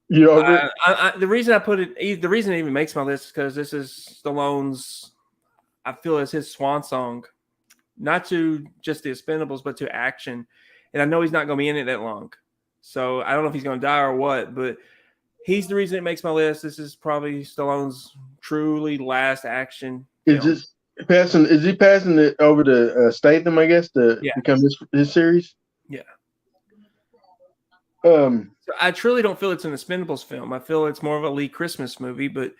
The reason I put it, the reason it even makes my list is because this is Stallone's. I feel it's his swan song, not to just the Expendables, but to action. And I know he's not going to be in it that long. So I don't know if he's going to die or what, but he's the reason it makes my list. This is probably Stallone's truly last action film. Is he passing it over to Statham, I guess, to become his series? Yeah. So I truly don't feel it's an Expendables film. I feel it's more of a Lee Christmas movie, but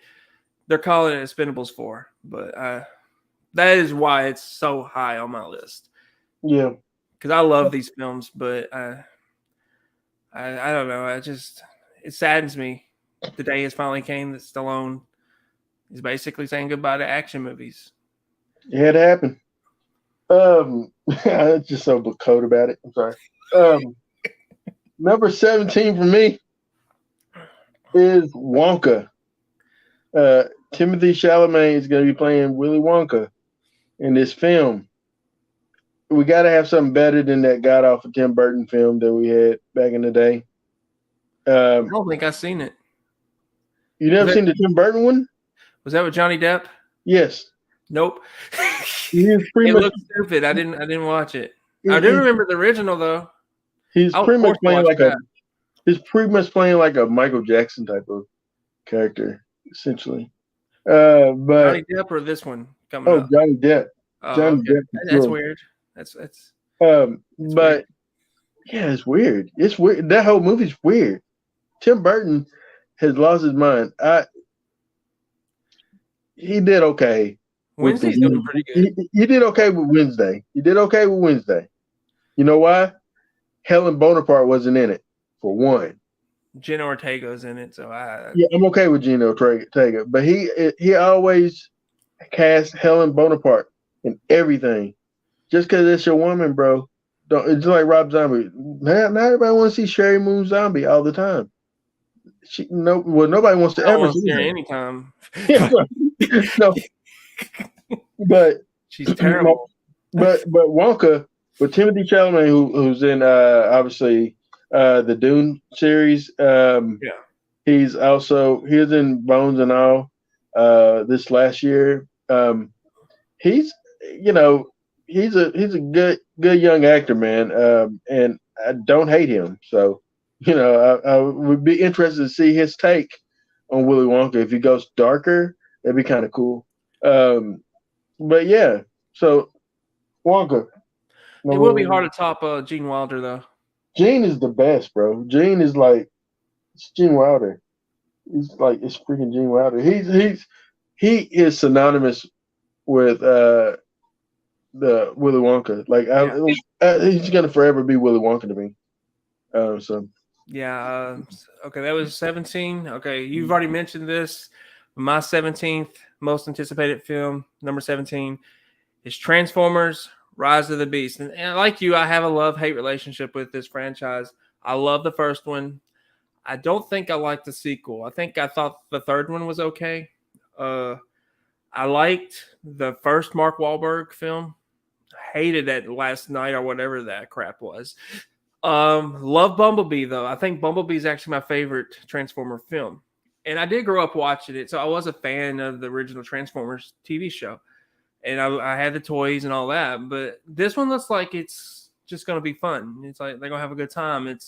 they're calling it Expendables 4. But that is why it's so high on my list. Yeah. Because I love these films, but I don't know. It saddens me. The day has finally came that Stallone is basically saying goodbye to action movies. It had to happen. I'm just so cold about it. I'm sorry. Number 17 for me is Wonka. Timothy Chalamet is going to be playing Willy Wonka in this film. We got to have something better than that god awful Tim Burton film that we had back in the day. I don't think I've seen it. You never seen the Tim Burton one? Was that with Johnny Depp? Yes. Nope. It looked stupid. I didn't watch it. I do remember the original though. He's pretty much playing like a Michael Jackson type of character, essentially. But Johnny Depp or this one coming up? Johnny Depp. Johnny Depp. That's weird. That's but weird. Yeah, it's weird. It's weird. That whole movie's weird. Tim Burton has lost his mind. He did okay. Wednesday's doing pretty good. He did okay with Wednesday. You know why? Helen Bonaparte wasn't in it, for one. Jenna Ortega's in it, so I'm okay with Jenna Ortega, but he always cast Helen Bonaparte in everything. Just because it's your woman, bro. It's like Rob Zombie. Not everybody wants to see Sherry Moon Zombie all the time. Nobody wants to ever see her anytime. No, but she's terrible. But Wonka with Timothy Chalamet, who's in obviously the Dune series. He's in Bones and All this last year. He's he's a good young actor, man. And I don't hate him. So, I would be interested to see his take on Willy Wonka. If he goes darker, that'd be kind of cool. But yeah, so Wonka. It will be hard to top Gene Wilder though. Gene is the best, bro. Gene is like it's Gene Wilder. He's like it's freaking Gene Wilder. He is synonymous with the Willy Wonka. Like he's gonna forever be Willy Wonka to me. So yeah. Okay, that was 17. Okay, you've already mentioned this. My 17th most anticipated film, number 17, is Transformers: Rise of the Beast. And like you, I have a love-hate relationship with this franchise. I love the first one. I don't think I liked the sequel. I thought the third one was okay. I liked the first Mark Wahlberg film. Hated that Last Night or whatever that crap was. Love Bumblebee though. I think Bumblebee is actually my favorite Transformer film. And I did grow up watching it, so I was a fan of the original Transformers TV show. And I had the toys and all that. But this one looks like it's just going to be fun. It's like they're going to have a good time. It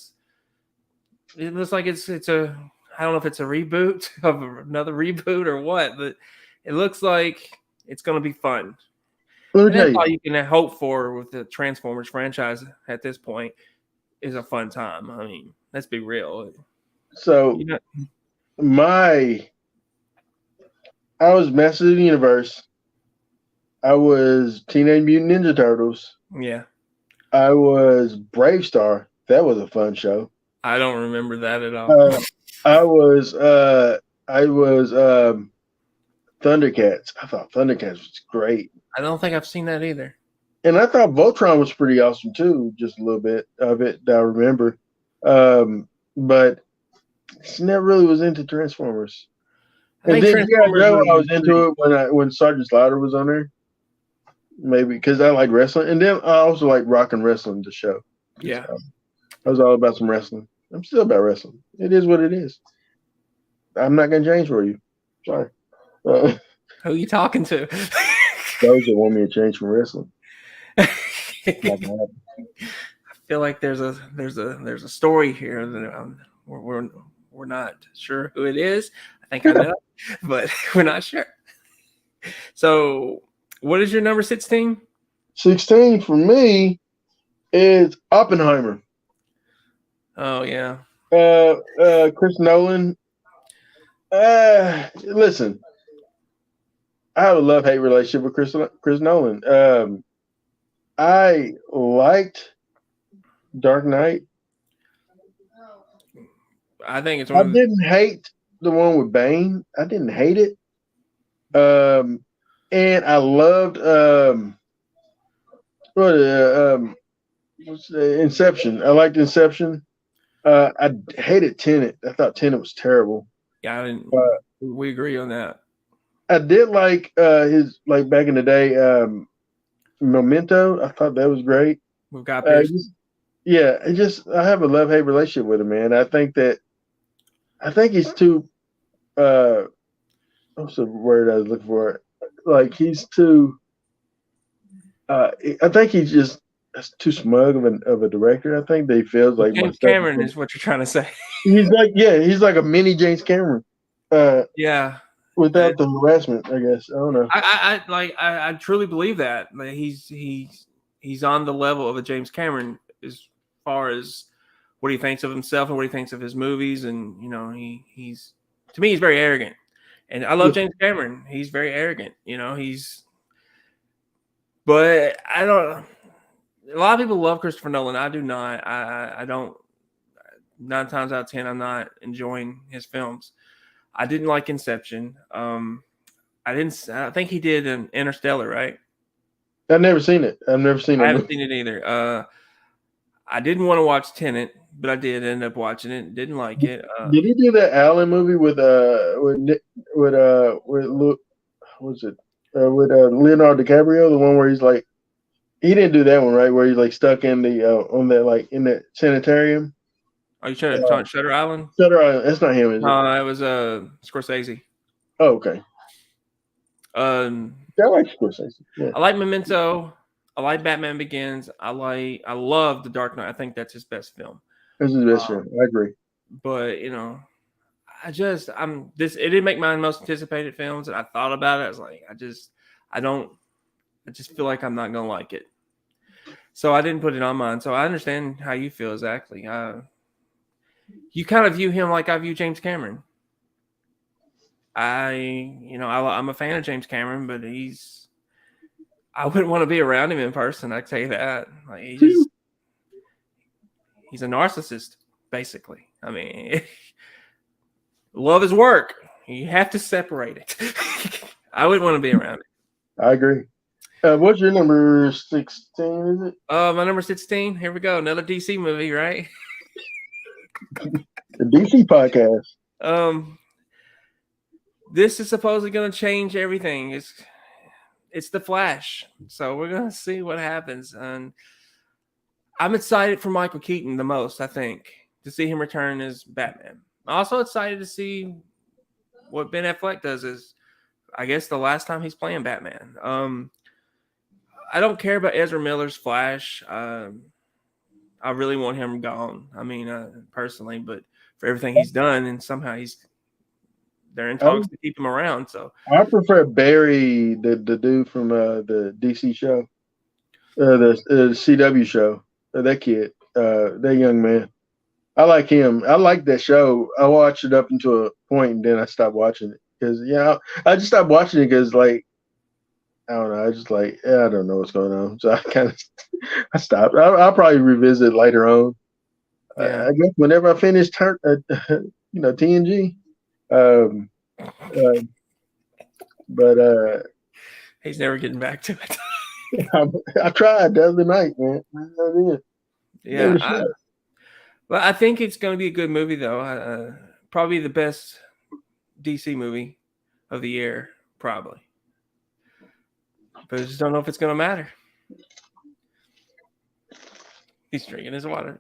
looks like it's a, I don't know if it's a reboot of another reboot or what, but it looks like it's going to be fun. And that's all you can hope for with the Transformers franchise at this point is a fun time. I mean, let's be real. So I was Masters of the Universe. I was Teenage Mutant Ninja Turtles. Yeah. I was Brave Star. That was a fun show. I don't remember that at all. I was Thundercats. I thought Thundercats was great. I don't think I've seen that either. And I thought Voltron was pretty awesome too. Just a little bit of it that I remember. But I never really was into Transformers. And then I was into it when Sergeant Slaughter was on there. Maybe because I like wrestling, and then I also like rock and wrestling. The show, yeah, I was all about some wrestling. I'm still about wrestling. It is what it is. I'm not gonna change for you. Sorry. Who are you talking to? Those that want me to change from wrestling. I feel like there's a story here that we're not sure who it is. I think I know, but we're not sure. So. What is your number 16? 16 for me is Oppenheimer. Oh yeah. Chris Nolan. Listen, I have a love-hate relationship with Chris Nolan. I liked Dark Knight. I think it's. I didn't hate the one with Bane. I didn't hate it. And I loved Inception. I liked Inception. I hated Tenet. I thought Tenet was terrible. Yeah, we agree on that. I did like his back in the day Memento. I thought that was great. We've got I have a love-hate relationship with him, man. I think he's too what's the word I was looking for? Like he's too. I think he's just too smug of a director. I think that he feels like James Cameron is what you're trying to say. He's like a mini James Cameron. Yeah. Without the harassment, I guess. I don't know. I truly believe that. Like he's on the level of a James Cameron as far as what he thinks of himself and what he thinks of his movies, and he's to me he's very arrogant. And I love James Cameron. He's very arrogant. But I don't. A lot of people love Christopher Nolan. I do not. I don't. 9 times out of 10, I'm not enjoying his films. I didn't like Inception. I think he did an Interstellar, right? I've never seen it. I haven't seen it either. I didn't want to watch Tenet, but I did end up watching it. Didn't like it. Did he do that Allen movie with Leonardo DiCaprio? The one where he's like, he didn't do that one, right? Where he's like stuck in the on that in the sanitarium. Are you talking Shutter Island? Shutter Island. That's not him, is it? No, it was Scorsese. Oh, okay. I like Scorsese. Yeah. I like Memento. I like Batman Begins. I love The Dark Knight. I think that's his best film. This is his best film. I agree. But it didn't make my most anticipated films, and I thought about it. I was like, I just feel like I'm not gonna like it. So I didn't put it on mine. So I understand how you feel exactly. You kind of view him like I view James Cameron. I'm a fan of James Cameron, but I wouldn't want to be around him in person. I can tell you that. Like, he's a narcissist, basically. I mean, love his work. You have to separate it. I wouldn't want to be around it. I agree. What's your number 16? Is it? My number 16. Here we go. Another DC movie, right? The DC podcast. This is supposedly going to change everything. It's The Flash, so we're going to see what happens. And I'm excited for Michael Keaton the most. I think to see him return as Batman. I'm also excited to see what Ben Affleck does. Is I guess the last time he's playing Batman. I don't care about Ezra Miller's Flash. I really want him gone. I mean, personally, but for everything he's done, and somehow they're in talks to keep him around. So I prefer Barry, the dude from the DC show, the CW show. That kid, that young man. I like him. I like that show. I watched it up until a point, and then I stopped watching it because I just stopped watching it because I don't know. I just I don't know what's going on. So I stopped. I'll probably revisit later on. yeah. I guess whenever I finish TNG. But he's never getting back to it. I tried the other night, man. I did. Yeah. But I think it's going to be a good movie, though. Probably the best DC movie of the year, probably. But I just don't know if it's going to matter. He's drinking his water.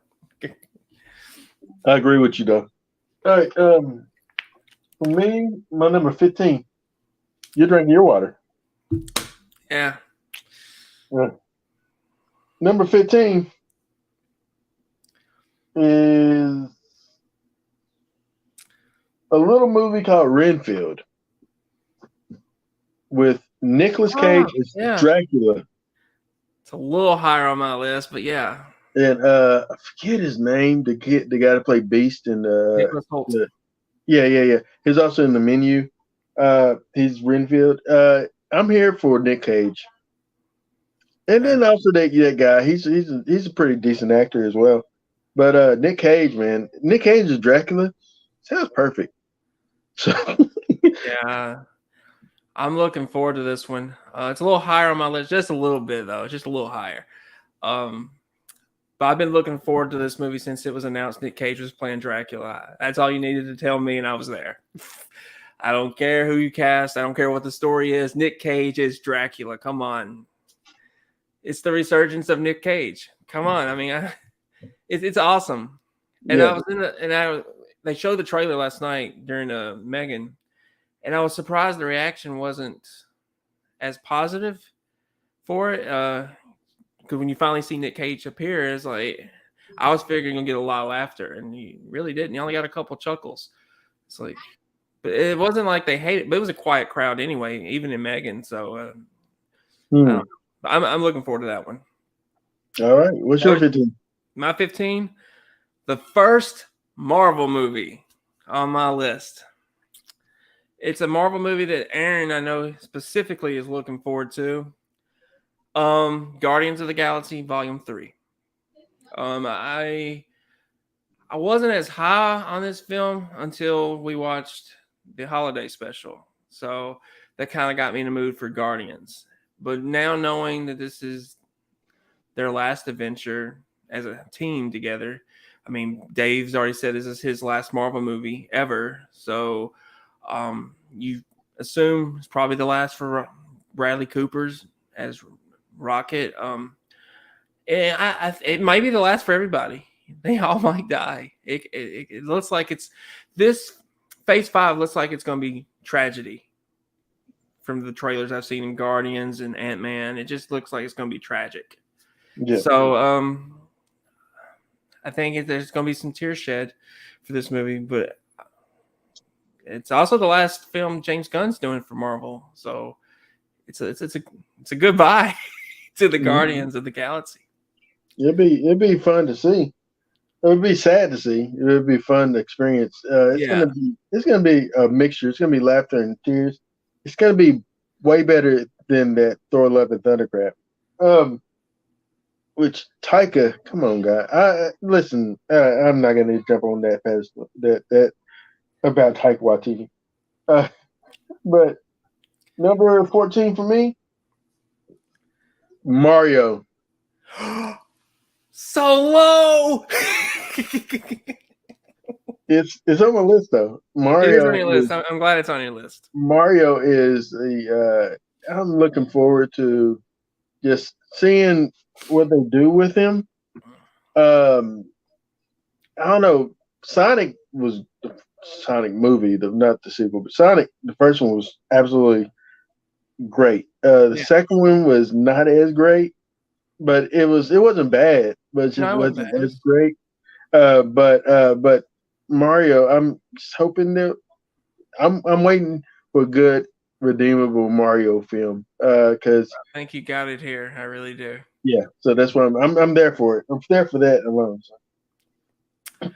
I agree with you, though. All right. For me, my number 15. You're drinking your water. Yeah. Number 15 is a little movie called Renfield with Nicolas Cage as Dracula. It's a little higher on my list, but yeah. And I forget his name. The guy to play Beast in Nicholas Hoult. Yeah. He's also in The Menu. He's Renfield. I'm here for Nick Cage. And then also that guy, he's a pretty decent actor as well. But Nick Cage, man, Nick Cage is Dracula. Sounds perfect. So yeah, I'm looking forward to this one. It's a little higher on my list, just a little bit though, just a little higher. But I've been looking forward to this movie since it was announced Nick Cage was playing Dracula. That's all you needed to tell me, and I was there. I don't care who you cast. I don't care what the story is. Nick Cage is Dracula. Come on. It's the resurgence of Nick Cage. Come on. I mean, it's awesome. And yeah. They showed the trailer last night during Megan, and I was surprised the reaction wasn't as positive for it. Because when you finally see Nick Cage appear, it's like I was figuring you'll get a lot of laughter, and he really didn't. You only got a couple chuckles. It's like, but it wasn't like they hate it. But it was a quiet crowd anyway, even in Megan. So I'm looking forward to that one. All right, what's your 15? My 15, the first Marvel movie on my list. It's a Marvel movie that Aaron, I know specifically, is looking forward to. Guardians of the Galaxy Volume 3. I wasn't as high on this film until we watched the holiday special. So that kind of got me in the mood for Guardians. But now knowing that this is their last adventure as a team together, I mean, Dave's already said this is his last Marvel movie ever. So you assume it's probably the last for Bradley Cooper's as Rocket. And it might be the last for everybody. They all might die. It looks like it's this Phase 5 looks like it's going to be tragedy from the trailers I've seen in Guardians and Ant-Man. It just looks like it's going to be tragic. Yeah. So I think there's going to be some tears shed for this movie, but it's also the last film James Gunn's doing for Marvel. So it's a goodbye to the Guardians of the Galaxy. It'd be fun to see. It would be sad to see. It would be fun to experience. It's gonna be a mixture. It's gonna be laughter and tears. It's gonna be way better than that Thor: Love and Thunder crap. Which Taika, come on, guy. Listen. I'm not gonna jump on that pedestal. That about Taika Waititi. But number 14 for me, Mario. So low. It's on my list though. Mario It is on your list. I'm glad it's on your list. Mario is the. I'm looking forward to just seeing what they do with him. I don't know. Sonic was the Sonic movie, not the sequel, but Sonic. The first one was absolutely great. The second one was not as great, but it wasn't bad, but it just wasn't as great. But Mario, I'm just hoping that I'm waiting for a good redeemable Mario film. Because I think you got it here. I really do. Yeah, so that's what I'm there for it. I'm there for that alone. So.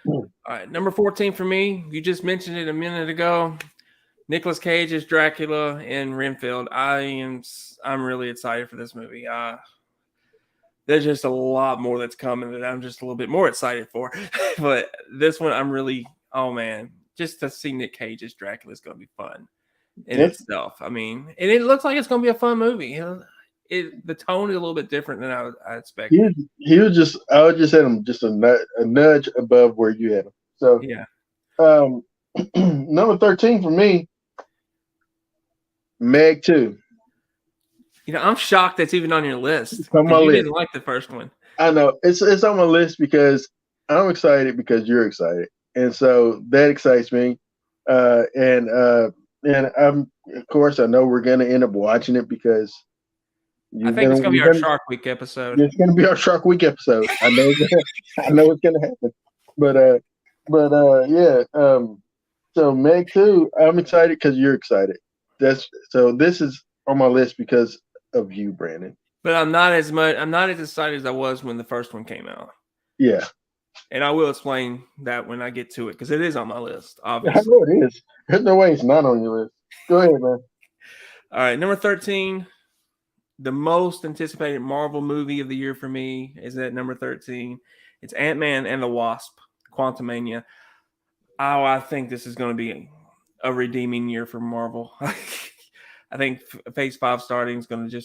All right, number 14 for me. You just mentioned it a minute ago. Nicolas Cage is Dracula in Renfield. I'm really excited for this movie. There's just a lot more that's coming that I'm just a little bit more excited for. But this one, I'm really, oh man, just to see Nick Cage as Dracula is going to be fun in itself. I mean, and it looks like it's going to be a fun movie. The tone is a little bit different than I expected. I would just had him just a nudge above where you had him. So yeah. Number 13 for me, Meg 2. You know, I'm shocked that's even on your list. It's on my list. Didn't like the first one. I know it's on my list because I'm excited because you're excited, and so that excites me. And I'm, of course, I know we're gonna end up watching it because I think it's gonna be our Shark Week episode. It's gonna be our Shark Week episode. I know it's gonna happen, but yeah. So Meg 2, I'm excited because you're excited. This is on my list because of you, Brandon. But I'm not as excited as I was when the first one came out. Yeah. And I will explain that when I get to it because it is on my list, obviously. I know it is. There's no way it's not on your list. Go ahead, man. All right, number 13. The most anticipated Marvel movie of the year for me is at number 13. It's Ant-Man and the Wasp: Quantumania. Oh, I think this is going to be a redeeming year for Marvel. I think Phase 5 starting is going to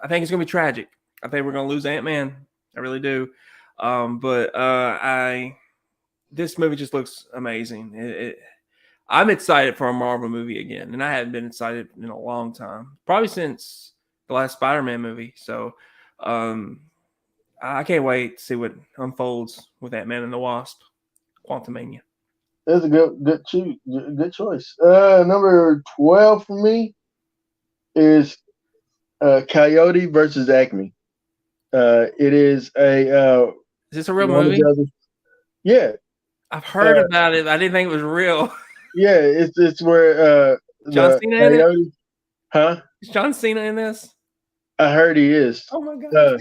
I think it's going to be tragic. I think we're going to lose Ant-Man. I really do. But this movie just looks amazing. I'm excited for a Marvel movie again, and I haven't been excited in a long time, probably since the last Spider-Man movie. So I can't wait to see what unfolds with Ant-Man and the Wasp: Quantumania. That's a good choice. Number 12 for me is Coyote versus Acme. It is a. Is this a real movie? Yeah, I've heard about it. I didn't think it was real. Yeah, it's where John Cena in it? Huh? Is John Cena in this? I heard he is. Oh my god!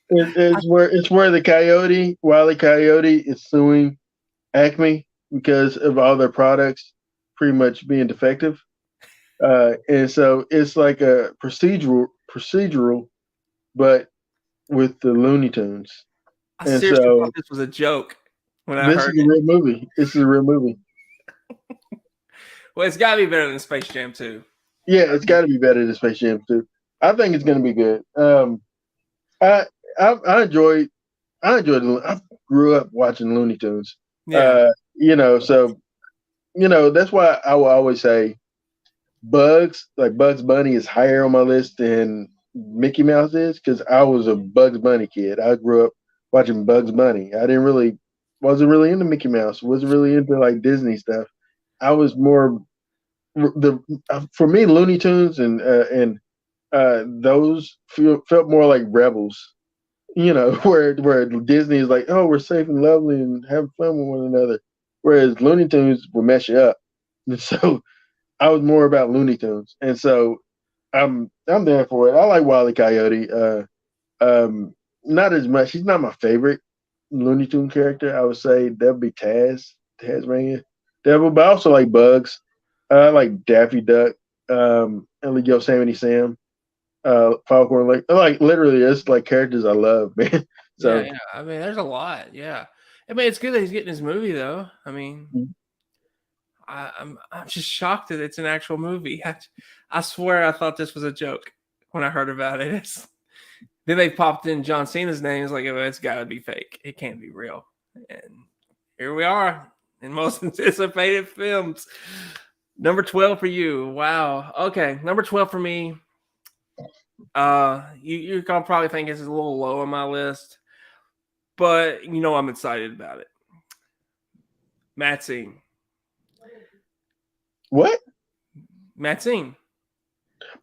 It's where the Coyote, Wile E. Coyote, is suing Acme because of all their products pretty much being defective, and so it's like a procedural, but with the Looney Tunes. I seriously thought this was a joke when I heard it. This is a real movie. This is a real movie. Well, it's got to be better than Space Jam 2. Yeah, it's got to be better than Space Jam 2. I think it's going to be good. I enjoyed. I grew up watching Looney Tunes. Yeah. So that's why I will always say Bugs Bunny is higher on my list than Mickey Mouse is because I was a Bugs Bunny kid. I grew up watching Bugs Bunny. I wasn't really into Mickey Mouse. Wasn't really into like Disney stuff. I was more for me, Looney Tunes and those felt more like Rebels. Where Disney is like, oh, we're safe and lovely and having fun with one another, whereas Looney Tunes will mess you up. And so I was more about Looney Tunes, and so I'm there for it. I like Wile E. Coyote. Not as much. He's not my favorite Looney Tune character. I would say that'd be Tasmania Devil, but I also like Bugs. I like Daffy Duck, and Yosemite Sam, Foghorn like literally, it's like characters I love, man. So yeah. I mean, there's a lot. Yeah. I mean, it's good that he's getting his movie though. I mean, I'm just shocked that it's an actual movie. I swear I thought this was a joke when I heard about it. Then they popped in John Cena's name. It's like, oh, it's got to be fake. It can't be real. And here we are in most anticipated films. Number 12 for you. Wow. Okay. Number 12 for me. You're gonna probably think this is a little low on my list, but I'm excited about it. Maxine. What? Maxine.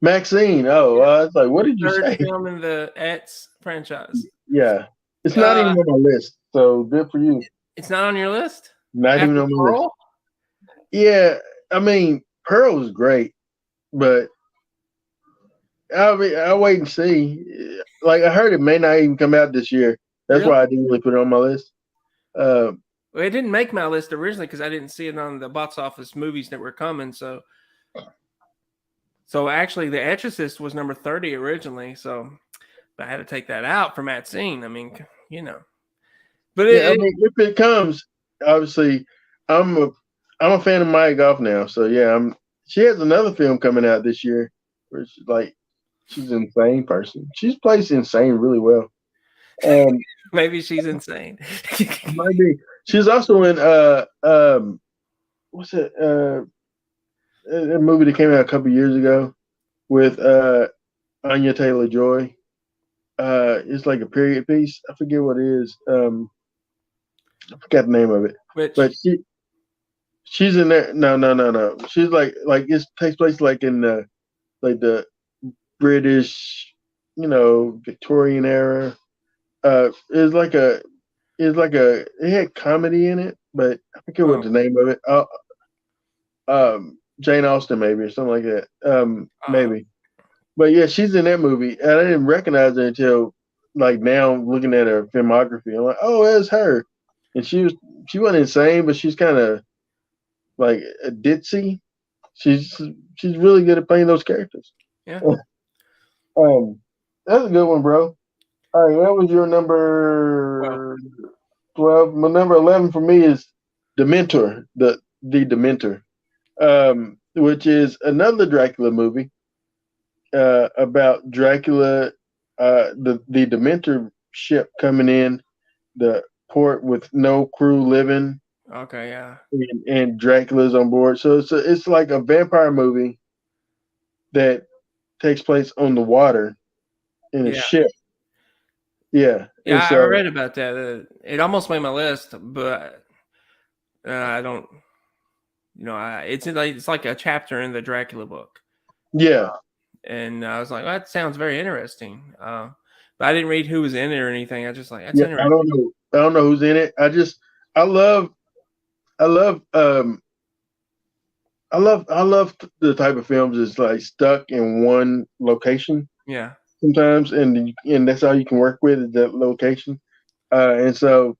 Maxine. Oh, I was like, what did you Third say? film in the X franchise. Yeah, it's not even on my list. So good for you. It's not on your list. Not After even on my Pearl? list. Yeah, I mean, Pearl was great, but I'll wait and see. Like I heard, it may not even come out this year. That's Really? why I didn't really put it on my list. Well, it didn't make my list originally because I didn't see it on the box office movies that were coming. So actually, The Exorcist was number 30 originally. So I had to take that out for Maxine. I mean, But I mean, if it comes, obviously, I'm a fan of Maya Goff now. So yeah, she has another film coming out this year where she's an insane person. She's plays insane really well. Maybe she's insane. Might be. She's also in what's it? A movie that came out a couple years ago with Anya Taylor-Joy. It's like a period piece. I forget what it is. I forgot the name of it. But she's in there. No. She's like it takes place like in the British, Victorian era. It had comedy in it, but I forget what the name of it. Jane Austen maybe or something like that. Maybe. But yeah, she's in that movie, and I didn't recognize her until like now looking at her filmography. I'm like, oh, that's her. And she wasn't insane, but she's kind of like a ditzy. She's really good at playing those characters. Yeah. That's a good one, bro. All right, that was your number 12. My number 11 for me is Dementor, the Dementor, which is another Dracula movie about Dracula, the Dementor ship coming in the port with no crew living. Okay, yeah. And Dracula's on board. So it's like a vampire movie that takes place on the water in a ship. Yeah. Yeah, I read about that. It almost made my list, but I don't. It's like a chapter in the Dracula book. Yeah. And I was like, well, that sounds very interesting. But I didn't read who was in it or anything. I just like, that's interesting. I don't know who's in it. I love the type of films that's like stuck in one location. Yeah. Sometimes, and that's all you can work with is that location. And so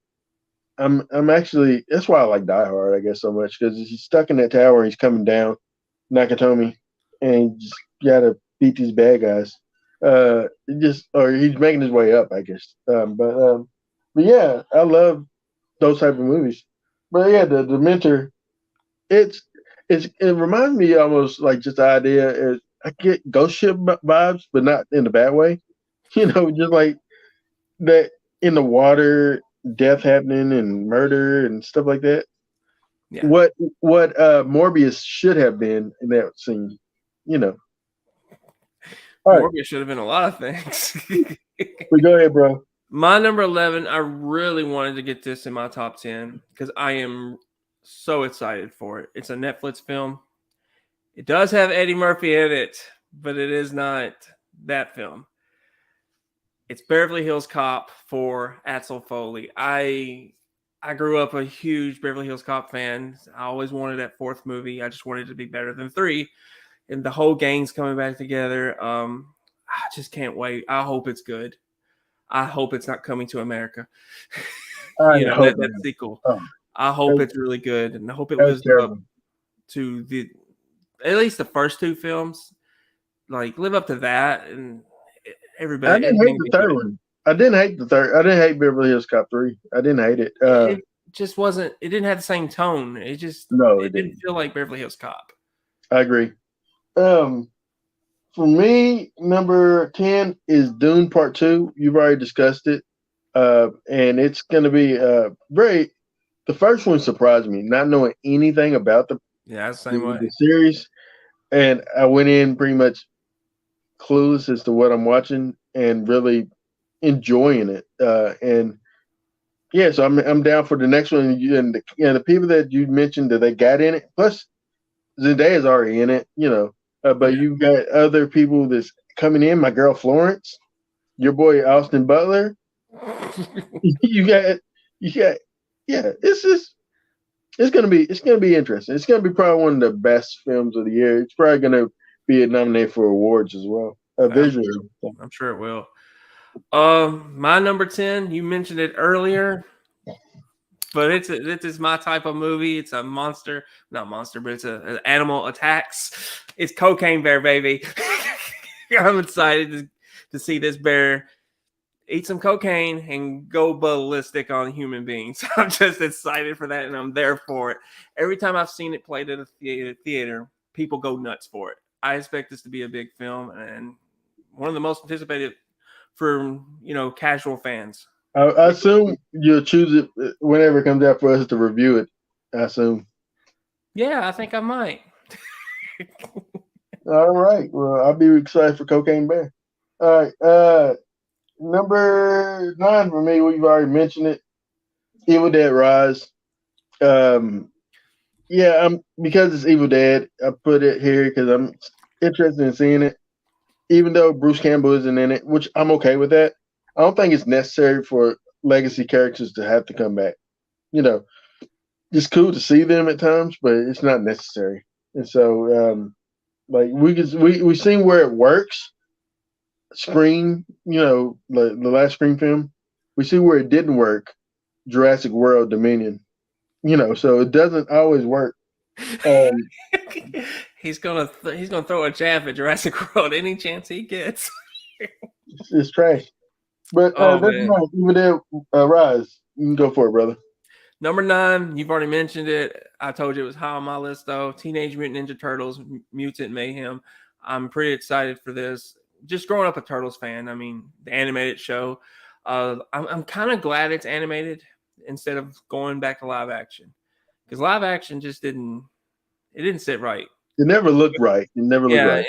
I'm actually, that's why I like Die Hard, I guess, so much, because he's stuck in that tower and he's coming down Nakatomi, and he just gotta beat these bad guys. Or he's making his way up, I guess. But yeah, I love those type of movies. But yeah, the Dementor, it reminds me almost like just the idea is I get Ghost Ship vibes, but not in a bad way. Just like that in the water, death happening and murder and stuff like that. Yeah. What Morbius should have been in that scene, All right. Morbius should have been a lot of things. But go ahead, bro. My number 11, I really wanted to get this in my top 10 because I am so excited for it. It's a Netflix film. It does have Eddie Murphy in it, but it is not that film. It's Beverly Hills Cop for Axel Foley. I grew up a huge Beverly Hills Cop fan. I always wanted that fourth movie. I just wanted it to be better than 3. And the whole gang's coming back together. I just can't wait. I hope it's good. I hope it's not Coming to America. That sequel. I hope it's really good, and I hope it lives up to at least the first 2 films. Like, live up to that, and everybody. I didn't hate the third one. I didn't hate the third. I didn't hate Beverly Hills Cop 3. I didn't hate it. It just wasn't. It didn't have the same tone. It didn't feel like Beverly Hills Cop. I agree. For me, number 10 is Dune Part 2. You've already discussed it. And it's going to be the first one surprised me, not knowing anything about the series. And I went in pretty much clueless as to what I'm watching and really enjoying it. So I'm down for the next one. And the people that you mentioned that they got in it, plus Zendaya's already in it, but you got other people that's coming in. My girl Florence, your boy Austin Butler. It's gonna be interesting. It's gonna be probably one of the best films of the year. It's probably gonna be nominated for awards as well. Visually, I'm sure it will. My number 10, you mentioned it earlier, but it's my type of movie. It's a monster, not monster, but it's an animal attacks. It's Cocaine Bear, baby. I'm excited to see this bear eat some cocaine and go ballistic on human beings. I'm just excited for that, and I'm there for it. Every time I've seen it played at a theater, people go nuts for it. I expect this to be a big film and one of the most anticipated for casual fans. I assume you'll choose it whenever it comes out for us to review it. I assume. Yeah, I think I might. All right. Well, I'll be excited for Cocaine Bear. All right. Number 9 for me, we've already mentioned it. Evil Dead Rise. Because it's Evil Dead, I put it here because I'm interested in seeing it. Even though Bruce Campbell isn't in it, which I'm okay with that. I don't think it's necessary for legacy characters to have to come back. It's cool to see them at times, but it's not necessary. And so, we've seen where it works. Scream, the last Scream film, we see where it didn't work. Jurassic World Dominion, so it doesn't always work. He's gonna throw a jab at Jurassic World any chance he gets. It's trash. But that's right. Even there, Rise. You can go for it, brother. Number 9, you've already mentioned it. I told you it was high on my list, though. Teenage Mutant Ninja Turtles: Mutant Mayhem. I'm pretty excited for this. Just growing up a Turtles fan, I mean, the animated show. I'm kind of glad it's animated instead of going back to live action, because live action just didn't sit right. It never looked right. It never looked right.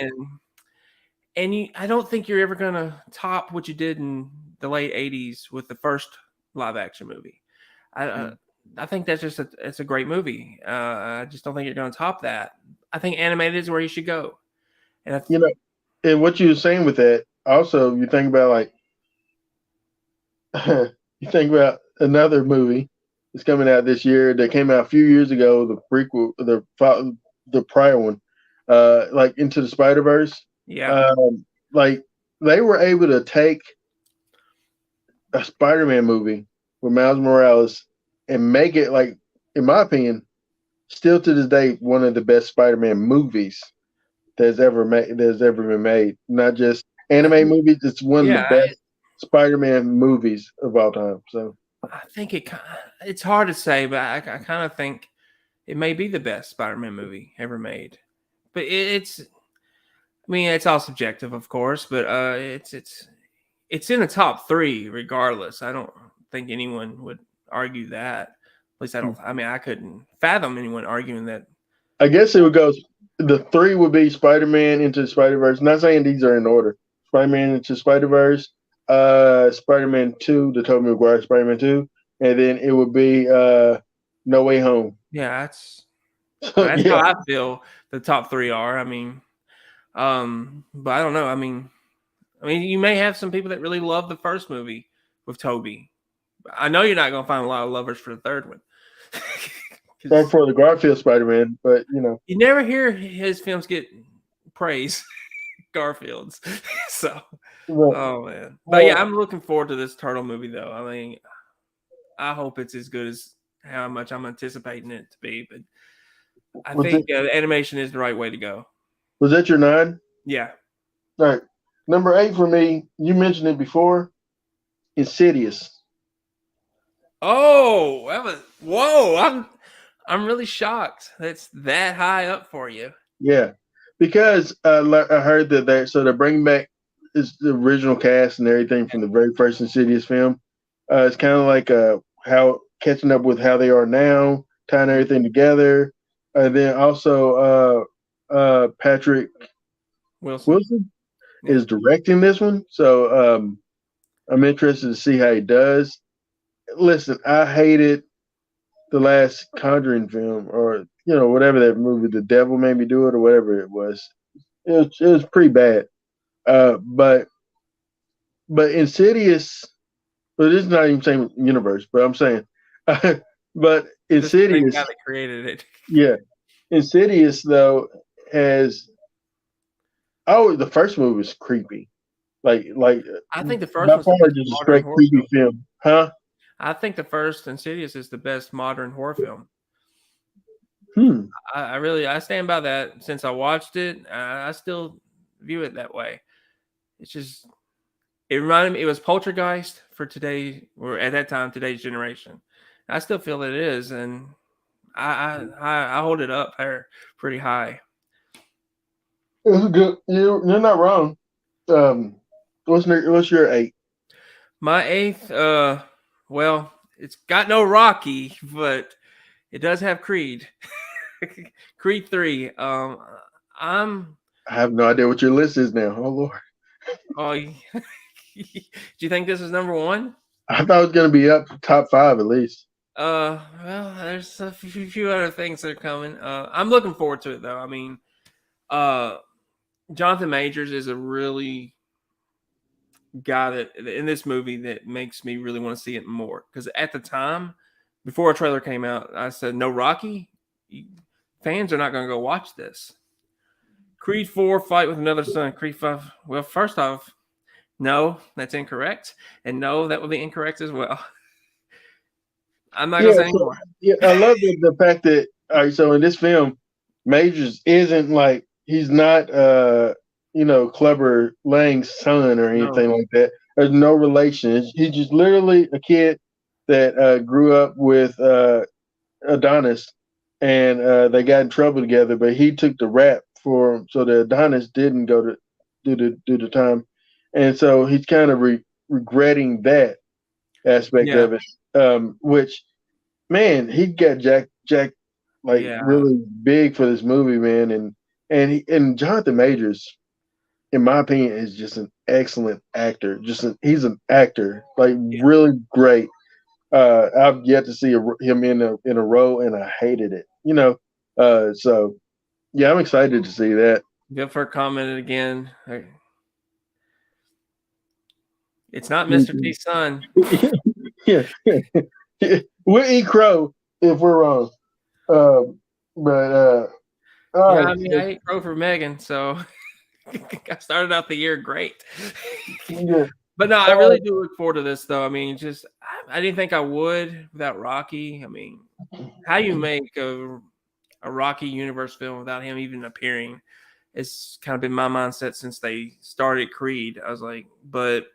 And I don't think you're ever gonna top what you did in the late '80s with the first live action movie. I think that's it's a great movie. I just don't think you're gonna top that. I think animated is where you should go. And and what you were saying with that, also you think about another movie that's coming out this year that came out a few years ago, the prequel, the prior one, Into the Spider-Verse. Yeah. They were able to take a Spider-Man movie with Miles Morales and make it, in my opinion, still to this day, one of the best Spider-Man movies that's ever been made. Not just anime movies; it's one of the best Spider-Man movies of all time. So I think it's hard to say, but I kind of think it may be the best Spider-Man movie ever made. But it's all subjective, of course, but it's in the top 3 regardless. I don't think anyone would argue that. At least I don't. I couldn't fathom anyone arguing that. I guess it would go. The 3 would be Spider-Man Into the Spider-Verse. Not saying these are in order. Spider-Man Into Spider-Verse, Spider-Man 2, the Tobey Maguire Spider-Man 2, and then it would be No Way Home. Yeah, That's how Yeah, I feel the top three are. I mean, but I don't know. I mean, you may have some people that really love the first movie with Toby. I know you're not going to find a lot of lovers for the third one. or 'Cause for the Garfield Spider-Man, but you never hear his films get praise. Garfield's. So, but, oh man. But yeah, well, I'm looking forward to this turtle movie though. I mean, I hope it's as good as how much I'm anticipating it to be. But I was think it animation is the right way to go. was that your 9? Yeah. All right, number 8 for me. You mentioned it before. Insidious. Oh, whoa! I'm really shocked. That's that high up for you. Yeah, because I heard that they're bringing back is the original cast and everything from the very first Insidious film. It's kind of like how catching up with how they are now, tying everything together. And then also Patrick Wilson. Wilson Yeah. is directing this one, so I'm interested to see how he does. Listen, I hated the last Conjuring film, or whatever that movie, The Devil Made Me Do It, or whatever it was. It was pretty bad. But Insidious, but it's not even same universe. But I'm saying, but This is the same Insidious, guy that created it. yeah, Insidious though has the first movie was creepy, like I think the first by one's far the best just a modern straight horror creepy film. film, huh? I think the first Insidious is the best modern horror film. Hmm. I stand by that. Since I watched it, I still view it that way. It's just it reminded me. It was Poltergeist for today, or at that time, today's generation. I still feel it is, and I hold it up there pretty high. It's good. You're not wrong. What's your 8? My eighth, well, it's got no Rocky, but it does have Creed. Creed 3. I'm. I have no idea what your list is now. Oh Lord, Oh, do you think this is number one? I thought it was gonna be up top 5 at least. Well, there's a few other things that are coming. I'm looking forward to it though. I mean, Jonathan Majors is a really guy that in this movie that makes me really want to see it more. Because at the time, before a trailer came out, I said, "No Rocky, fans are not going to go watch this." Creed 4, Fight with Another Son. Creed 5. Well, first off, no, that's incorrect, and no, that would be incorrect as well. I'm not gonna say anymore. Yeah, I love the fact that all right. So in this film, Majors isn't like he's not Clubber Lang's son or anything No. like that. There's no relation. He's just literally a kid that grew up with Adonis, and they got in trouble together. But he took the rap for him, so that Adonis didn't go to do the time, and so he's kind of regretting that aspect Yeah. of it. Which, man, he got Jack like Yeah. really big for this movie, man, and Jonathan Majors, in my opinion, is just an excellent actor. He's an actor, like really great. I've yet to see him in a role, and I hated it. So yeah, I'm excited to see that. Gilford commented again. It's not Mr. T's son. Yeah, we'll eat crow if we're wrong. But Yeah, I mean, I ate crow for Megan, so I started out the year great. yeah. But no, I really do look forward to this, though. I mean, I didn't think I would without Rocky. I mean, how you make a Rocky universe film without him even appearing? It's kind of been my mindset since they started Creed. I was like, but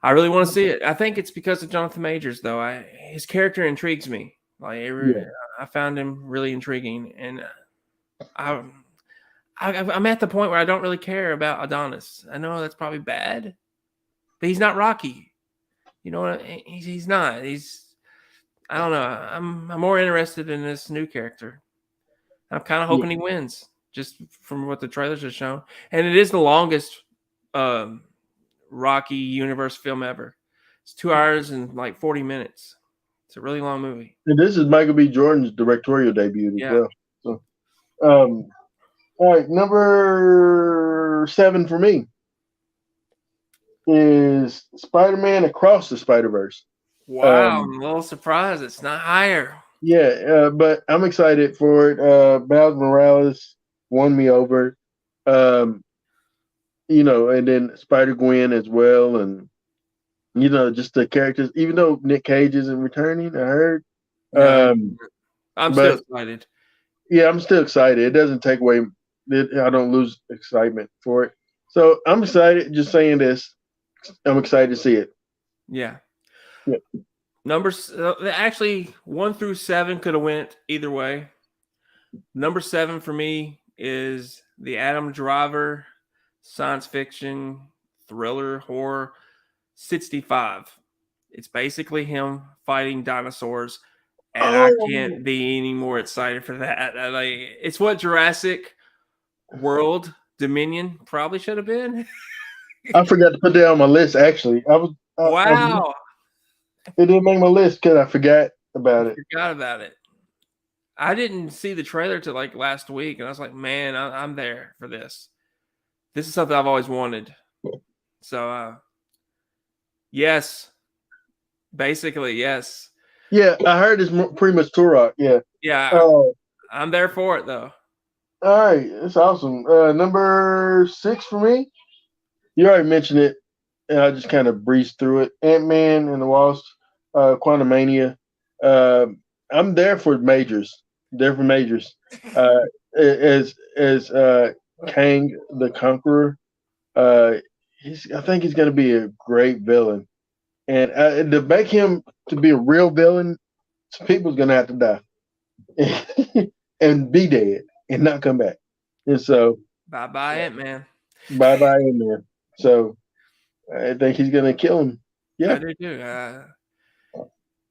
I really want to see it. I think it's because of Jonathan Majors, though. His character intrigues me. Like, I found him really intriguing, and I'm at the point where I don't really care about Adonis. I know that's probably bad, but he's not Rocky. You know what? He's not. I don't know. I'm more interested in this new character. I'm kind of hoping he wins, just from what the trailers have shown. And it is the longest Rocky universe film ever. It's 2 hours and like 40 minutes. It's a really long movie. And this is Michael B. Jordan's directorial debut as Yeah. well. So, all right, number 7 for me is Spider-Man Across the Spider-Verse. Wow, I'm a little surprised it's not higher. Yeah, but I'm excited for it. Miles Morales won me over. And then Spider-Gwen as well, and just the characters. Even though Nick Cage isn't returning, I heard. No, I'm still but excited. yeah, I'm still excited. It doesn't take away. I don't lose excitement for it. So I'm excited. Just saying this, I'm excited to see it. Yeah. Yeah. Actually 1 through 7 could have went either way. Number 7 for me is the Adam Driver science fiction thriller horror 65. It's basically him fighting dinosaurs, and I can't be any more excited for that. It's what Jurassic World Dominion probably should have been. I forgot to put that on my list. Actually, Wow. It didn't make my list because I forgot about it. Forgot about it. I didn't see the trailer till like last week, and I was like, man, I'm there for this. This is something I've always wanted. So, yes. Basically, yes. Yeah, I heard it's pretty much Turok. Yeah. Yeah. I'm there for it, though. All right. That's awesome. Number 6 for me. You already mentioned it, and I just kind of breezed through it. Ant-Man and the Wasp, Quantumania. I'm there for Majors. As Kang the Conqueror. I think he's going to be a great villain, and to make him to be a real villain, people's going to have to die and be dead and not come back. And so, bye, Ant-Man. Bye, Ant-Man. So, I think he's going to kill him. Yeah, I do too.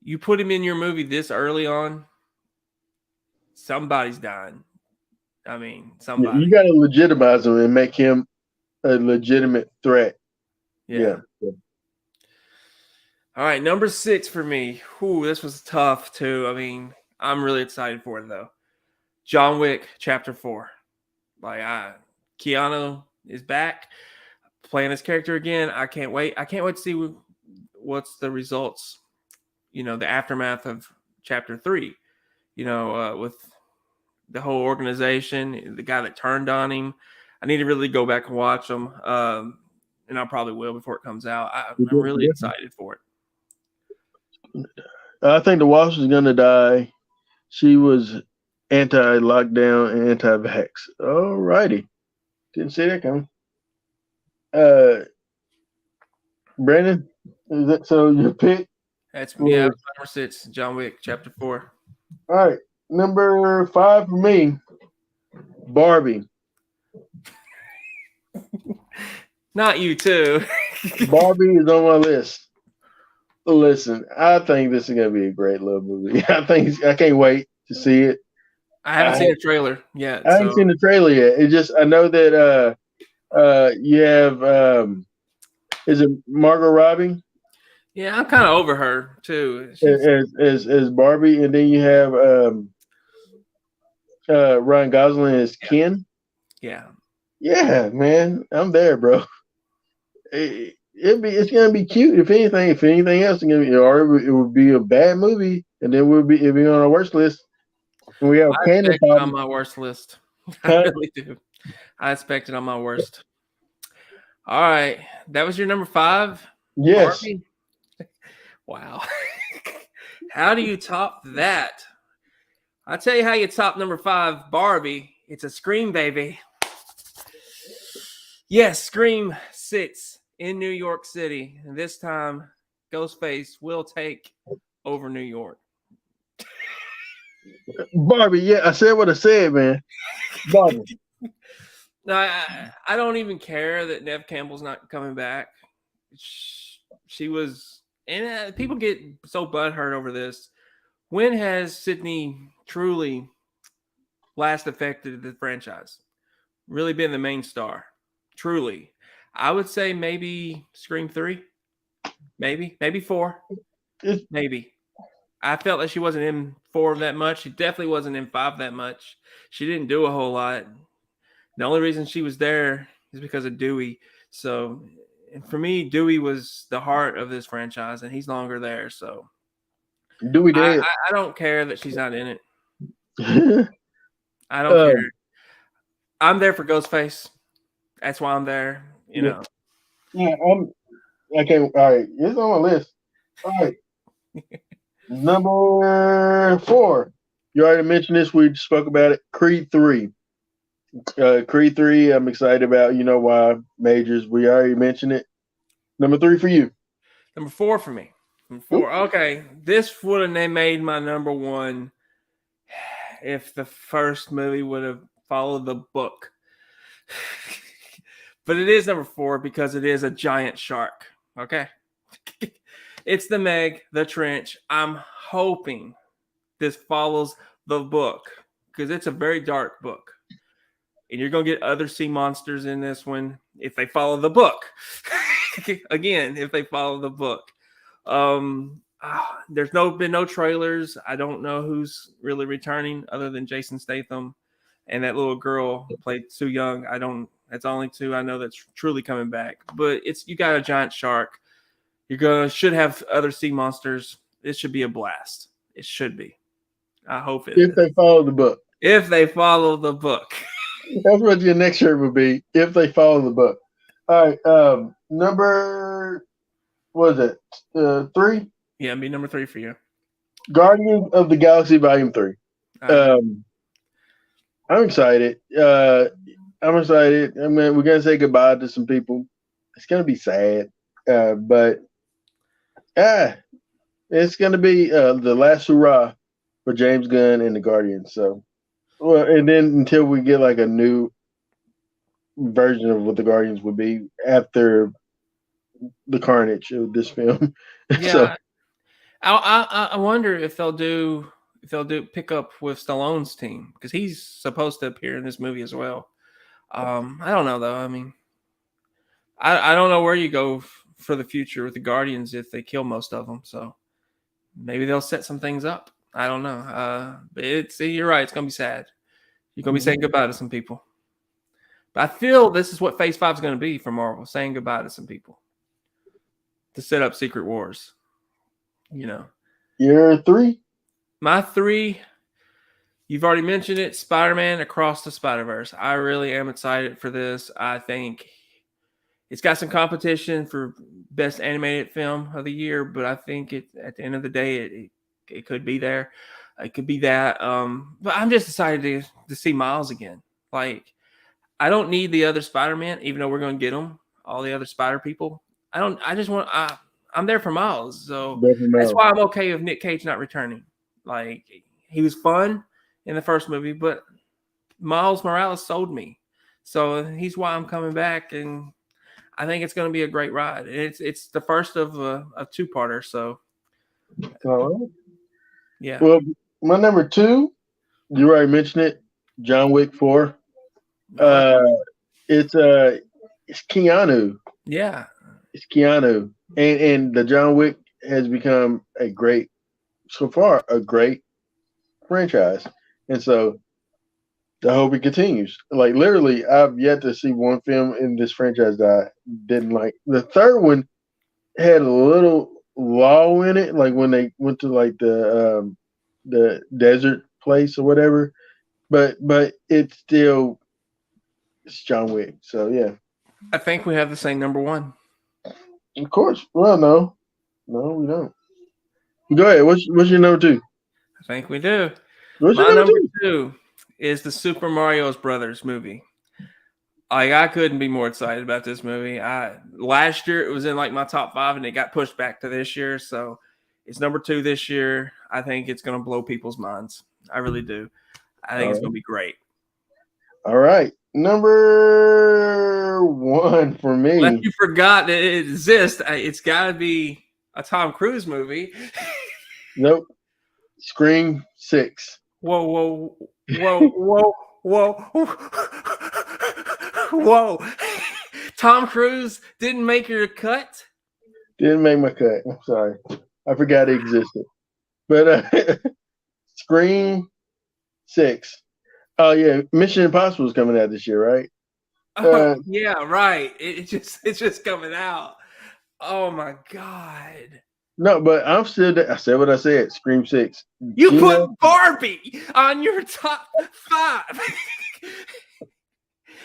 You put him in your movie this early on, somebody's dying. I mean, somebody. You got to legitimize him and make him a legitimate threat. Yeah. All right, number 6 for me. Ooh, this was tough too. I mean, I'm really excited for it though. John Wick Chapter 4. Keanu is back playing his character again. I can't wait. I can't wait to see what's the results. The aftermath of Chapter 3. With the whole organization, the guy that turned on him. I need to really go back and watch them, and I probably will before it comes out. I'm really excited for it. I think the Wasp is going to die. She was anti-lockdown and anti-vax. All righty. Didn't see that coming. Brandon, is that so your pick? That's number 6, John Wick, Chapter 4. All right. Number 5 for me, Barbie. Not you too. Barbie is on my list. Listen, I think this is gonna be a great little movie. I can't wait to see it. I haven't seen a trailer yet. I haven't seen the trailer yet. I know that you have is it Margot Robbie? Yeah, I'm kind of over her too. As Barbie, and then you have Ryan Gosling as Ken. Yeah. Yeah, man, I'm there, bro. It's gonna be cute. If anything else, it would be a bad movie, and then it'd be on our worst list. And we have Panda on my worst list. I really do. I expect it on my worst. All right, that was your number 5. Yes. Barbie? Wow. How do you top that? I'll tell you how you top number 5, Barbie. It's a Scream, baby. Yes, Scream 6 in New York City. And this time, Ghostface will take over New York. Barbie, yeah, I said what I said, man. Barbie. No, I don't even care that Neve Campbell's not coming back. She was, and people get so butthurt over this. When has Sydney truly last affected the franchise? Really been the main star? Truly. I would say maybe Scream 3. Maybe 4. Maybe. I felt that she wasn't in 4 that much. She definitely wasn't in 5 that much. She didn't do a whole lot. The only reason she was there is because of Dewey. So for me, Dewey was the heart of this franchise, and he's no longer there. So Dewey dead. I don't care that she's not in it. Yeah. I don't care. I'm there for Ghostface. That's why I'm there. You know. Yeah, I can't. All right, it's on my list. All right, number 4. You already mentioned this. We spoke about it. Creed 3. Creed 3. I'm excited about. You know why? Majors. We already mentioned it. Number 3 for you. Number 4 for me. Number 4. Okay, this would have made my number 1 if the first movie would have followed the book. But it is number 4 because it is a giant shark. Okay. It's the Meg, the Trench. I'm hoping this follows the book because it's a very dark book. And you're going to get other sea monsters in this one if they follow the book. Again, if they follow the book. There's been no trailers. I don't know who's really returning other than Jason Statham and that little girl who played Sue Young. That's only 2 I know that's truly coming back. But you got a giant shark. Should have other sea monsters. It should be a blast. It should be. I hope it is. If they follow the book. If they follow the book. That's what your next shirt would be. If they follow the book. All right. Number, what is it? 3? Yeah, it'd be number 3 for you. Guardians of the Galaxy Volume 3. I'm excited. I'm excited. I mean, we're gonna say goodbye to some people. It's gonna be sad, but it's gonna be the last hurrah for James Gunn and the Guardians. So, and then until we get like a new version of what the Guardians would be after the carnage of this film. Yeah, So, I wonder if they'll pick up with Stallone's team because he's supposed to appear in this movie as well. I don't know though. I mean, I don't know where you go for the future with the Guardians if they kill most of them. So maybe they'll set some things up. I don't know. But you're right. It's gonna be sad. You're gonna be saying goodbye to some people. But I feel this is what Phase 5 is gonna be for Marvel, saying goodbye to some people to set up Secret Wars. You know. Your 3. My 3, you've already mentioned it, Spider-Man Across the Spider-Verse. I really am excited for this. I think it's got some competition for best animated film of the year, but I think at the end of the day, it could be there. It could be that. But I'm just excited to see Miles again. Like, I don't need the other Spider-Man, even though we're going to get them, all the other Spider people. I'm there for Miles. So that's why I'm okay with Nick Cage not returning. Like, he was fun in the first movie, but Miles Morales sold me. So he's why I'm coming back, and I think it's going to be a great ride. It's the first of a 2-parter, so. All right. Yeah. Well, my number 2, you already mentioned it, John Wick 4. It's Keanu. Yeah. It's Keanu. And the John Wick has become a great franchise. And so I hope it continues. Like, literally, I've yet to see one film in this franchise that I didn't like. The third one had a little lull in it, like when they went to like the desert place or whatever. But it's John Wick. So yeah. I think we have the same number 1. Of course. Well, no, we don't. Go ahead. What's your number 2? I think we do. What's My your number 2? 2 is the Super Mario Brothers movie. Like, I couldn't be more excited about this movie. Last year it was in like my top 5, and it got pushed back to this year. So it's number 2 this year. I think it's going to blow people's minds. I really do. I think it's going to be great. All right. Number 1 for me. Unless you forgot that it exists, it's got to be a Tom Cruise movie. Nope. Scream 6. Whoa. Tom Cruise didn't make your cut? Didn't make my cut. I'm sorry. I forgot it existed. But Scream 6. Oh yeah, Mission Impossible is coming out this year, right? Yeah, right. It's just coming out. Oh my god. No, but I'm still. I said what I said. Scream 6. You Gina, put Barbie on your top 5.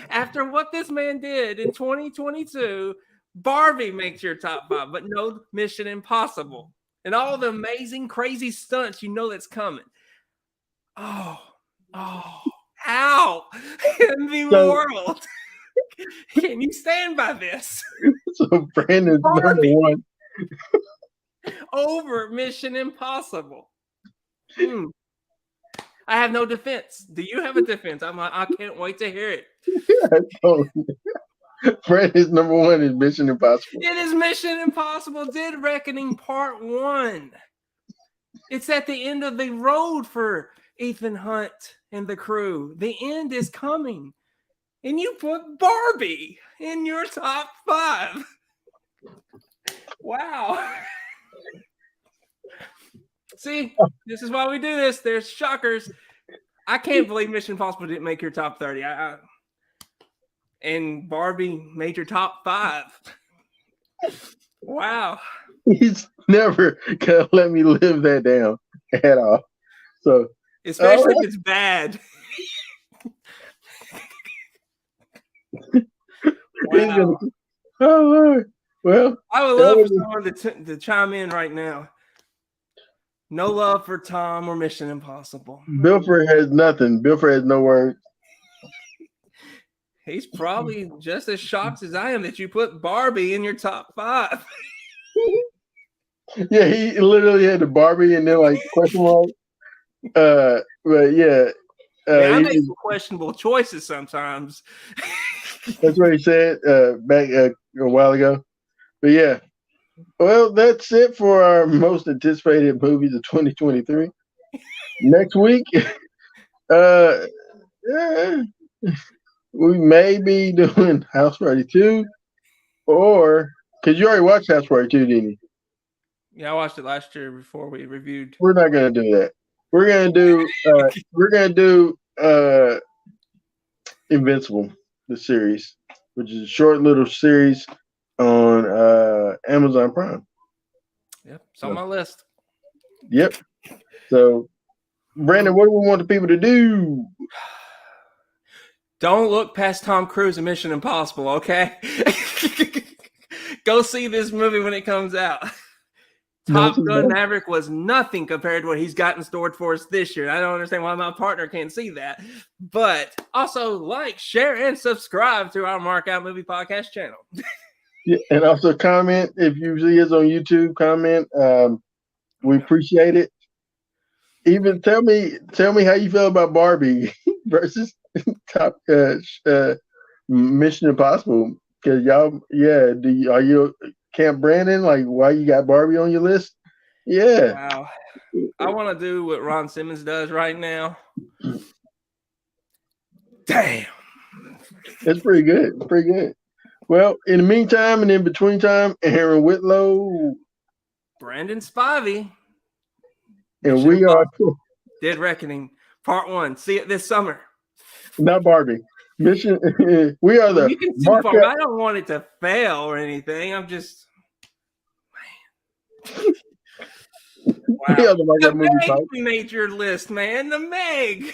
After what this man did in 2022, Barbie makes your top 5, but no Mission Impossible. And all the amazing, crazy stunts that's coming. Oh, ow. In the world. Can you stand by this? So Brandon's number Barbie. 1. Over Mission Impossible. I have no defense. Do you have a defense? I can't wait to hear it. Brandon's number 1 is Mission Impossible. It is Mission Impossible Dead Reckoning Part 1. It's at the end of the road for Ethan Hunt and the crew. The end is coming. And you put Barbie in your top 5. Wow. See, this is why we do this. There's shockers. I can't believe Mission Impossible didn't make your top 30. And Barbie made your top 5. Wow. He's never gonna let me live that down at all. So especially if it's bad. Wow. Oh Lord. Well, I would love for someone to chime in right now. No love for Tom or Mission Impossible. Bilford has nothing. Bilford has no words. He's probably just as shocked as I am that you put Barbie in your top 5. Yeah, he literally had the Barbie and then like question mark. But yeah. I make some questionable choices sometimes. That's what he said back a while ago. But yeah. Well, that's it for our most anticipated movies of 2023. Next week, we may be doing House Party 2, or because you already watched House Party 2, didn't you? Yeah, I watched it last year before we reviewed. We're not gonna do that. We're gonna do Invincible, the series, which is a short little series on Amazon Prime. Yep, it's on my list. Yep. So, Brandon, what do we want the people to do? Don't look past Tom Cruise and Mission Impossible, okay? Go see this movie when it comes out. Top Gun Maverick was nothing compared to what he's gotten stored for us this year. I don't understand why my partner can't see that. But also like, share, and subscribe to our Mark Out Movie Podcast channel. Yeah, and also comment if you see us on YouTube. Comment. We appreciate it. Even tell me how you feel about Barbie versus Top Mission Impossible. Because y'all, yeah, are you Camp Brandon? Like, why you got Barbie on your list? Yeah. Wow. I want to do what Ron Simmons does right now. Damn. That's pretty good. Pretty good. Well, in the meantime and in between time, Aaron Whitlow, Brandon Spivey, and we are Dead Reckoning Part 1. See it this summer. Not Barbie. Mission. We are the. You can see far. I don't want it to fail or anything. I'm just. Man. Wow. We are the Mark Out Movie Meg made your list, man. The Meg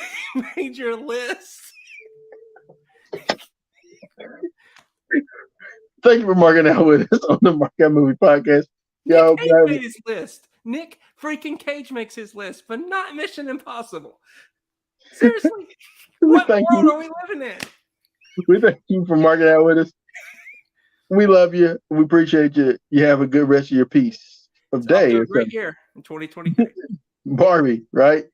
made your list. Thank you for marking out with us on the Mark Out Movie Podcast. Nick Cage made his list. Nick freaking Cage makes his list, but not Mission Impossible. Seriously, what world are we living in? We thank you for marking out with us. We love you. We appreciate you. You have a good rest of your piece of day. Great year in 2023. Barbie, right?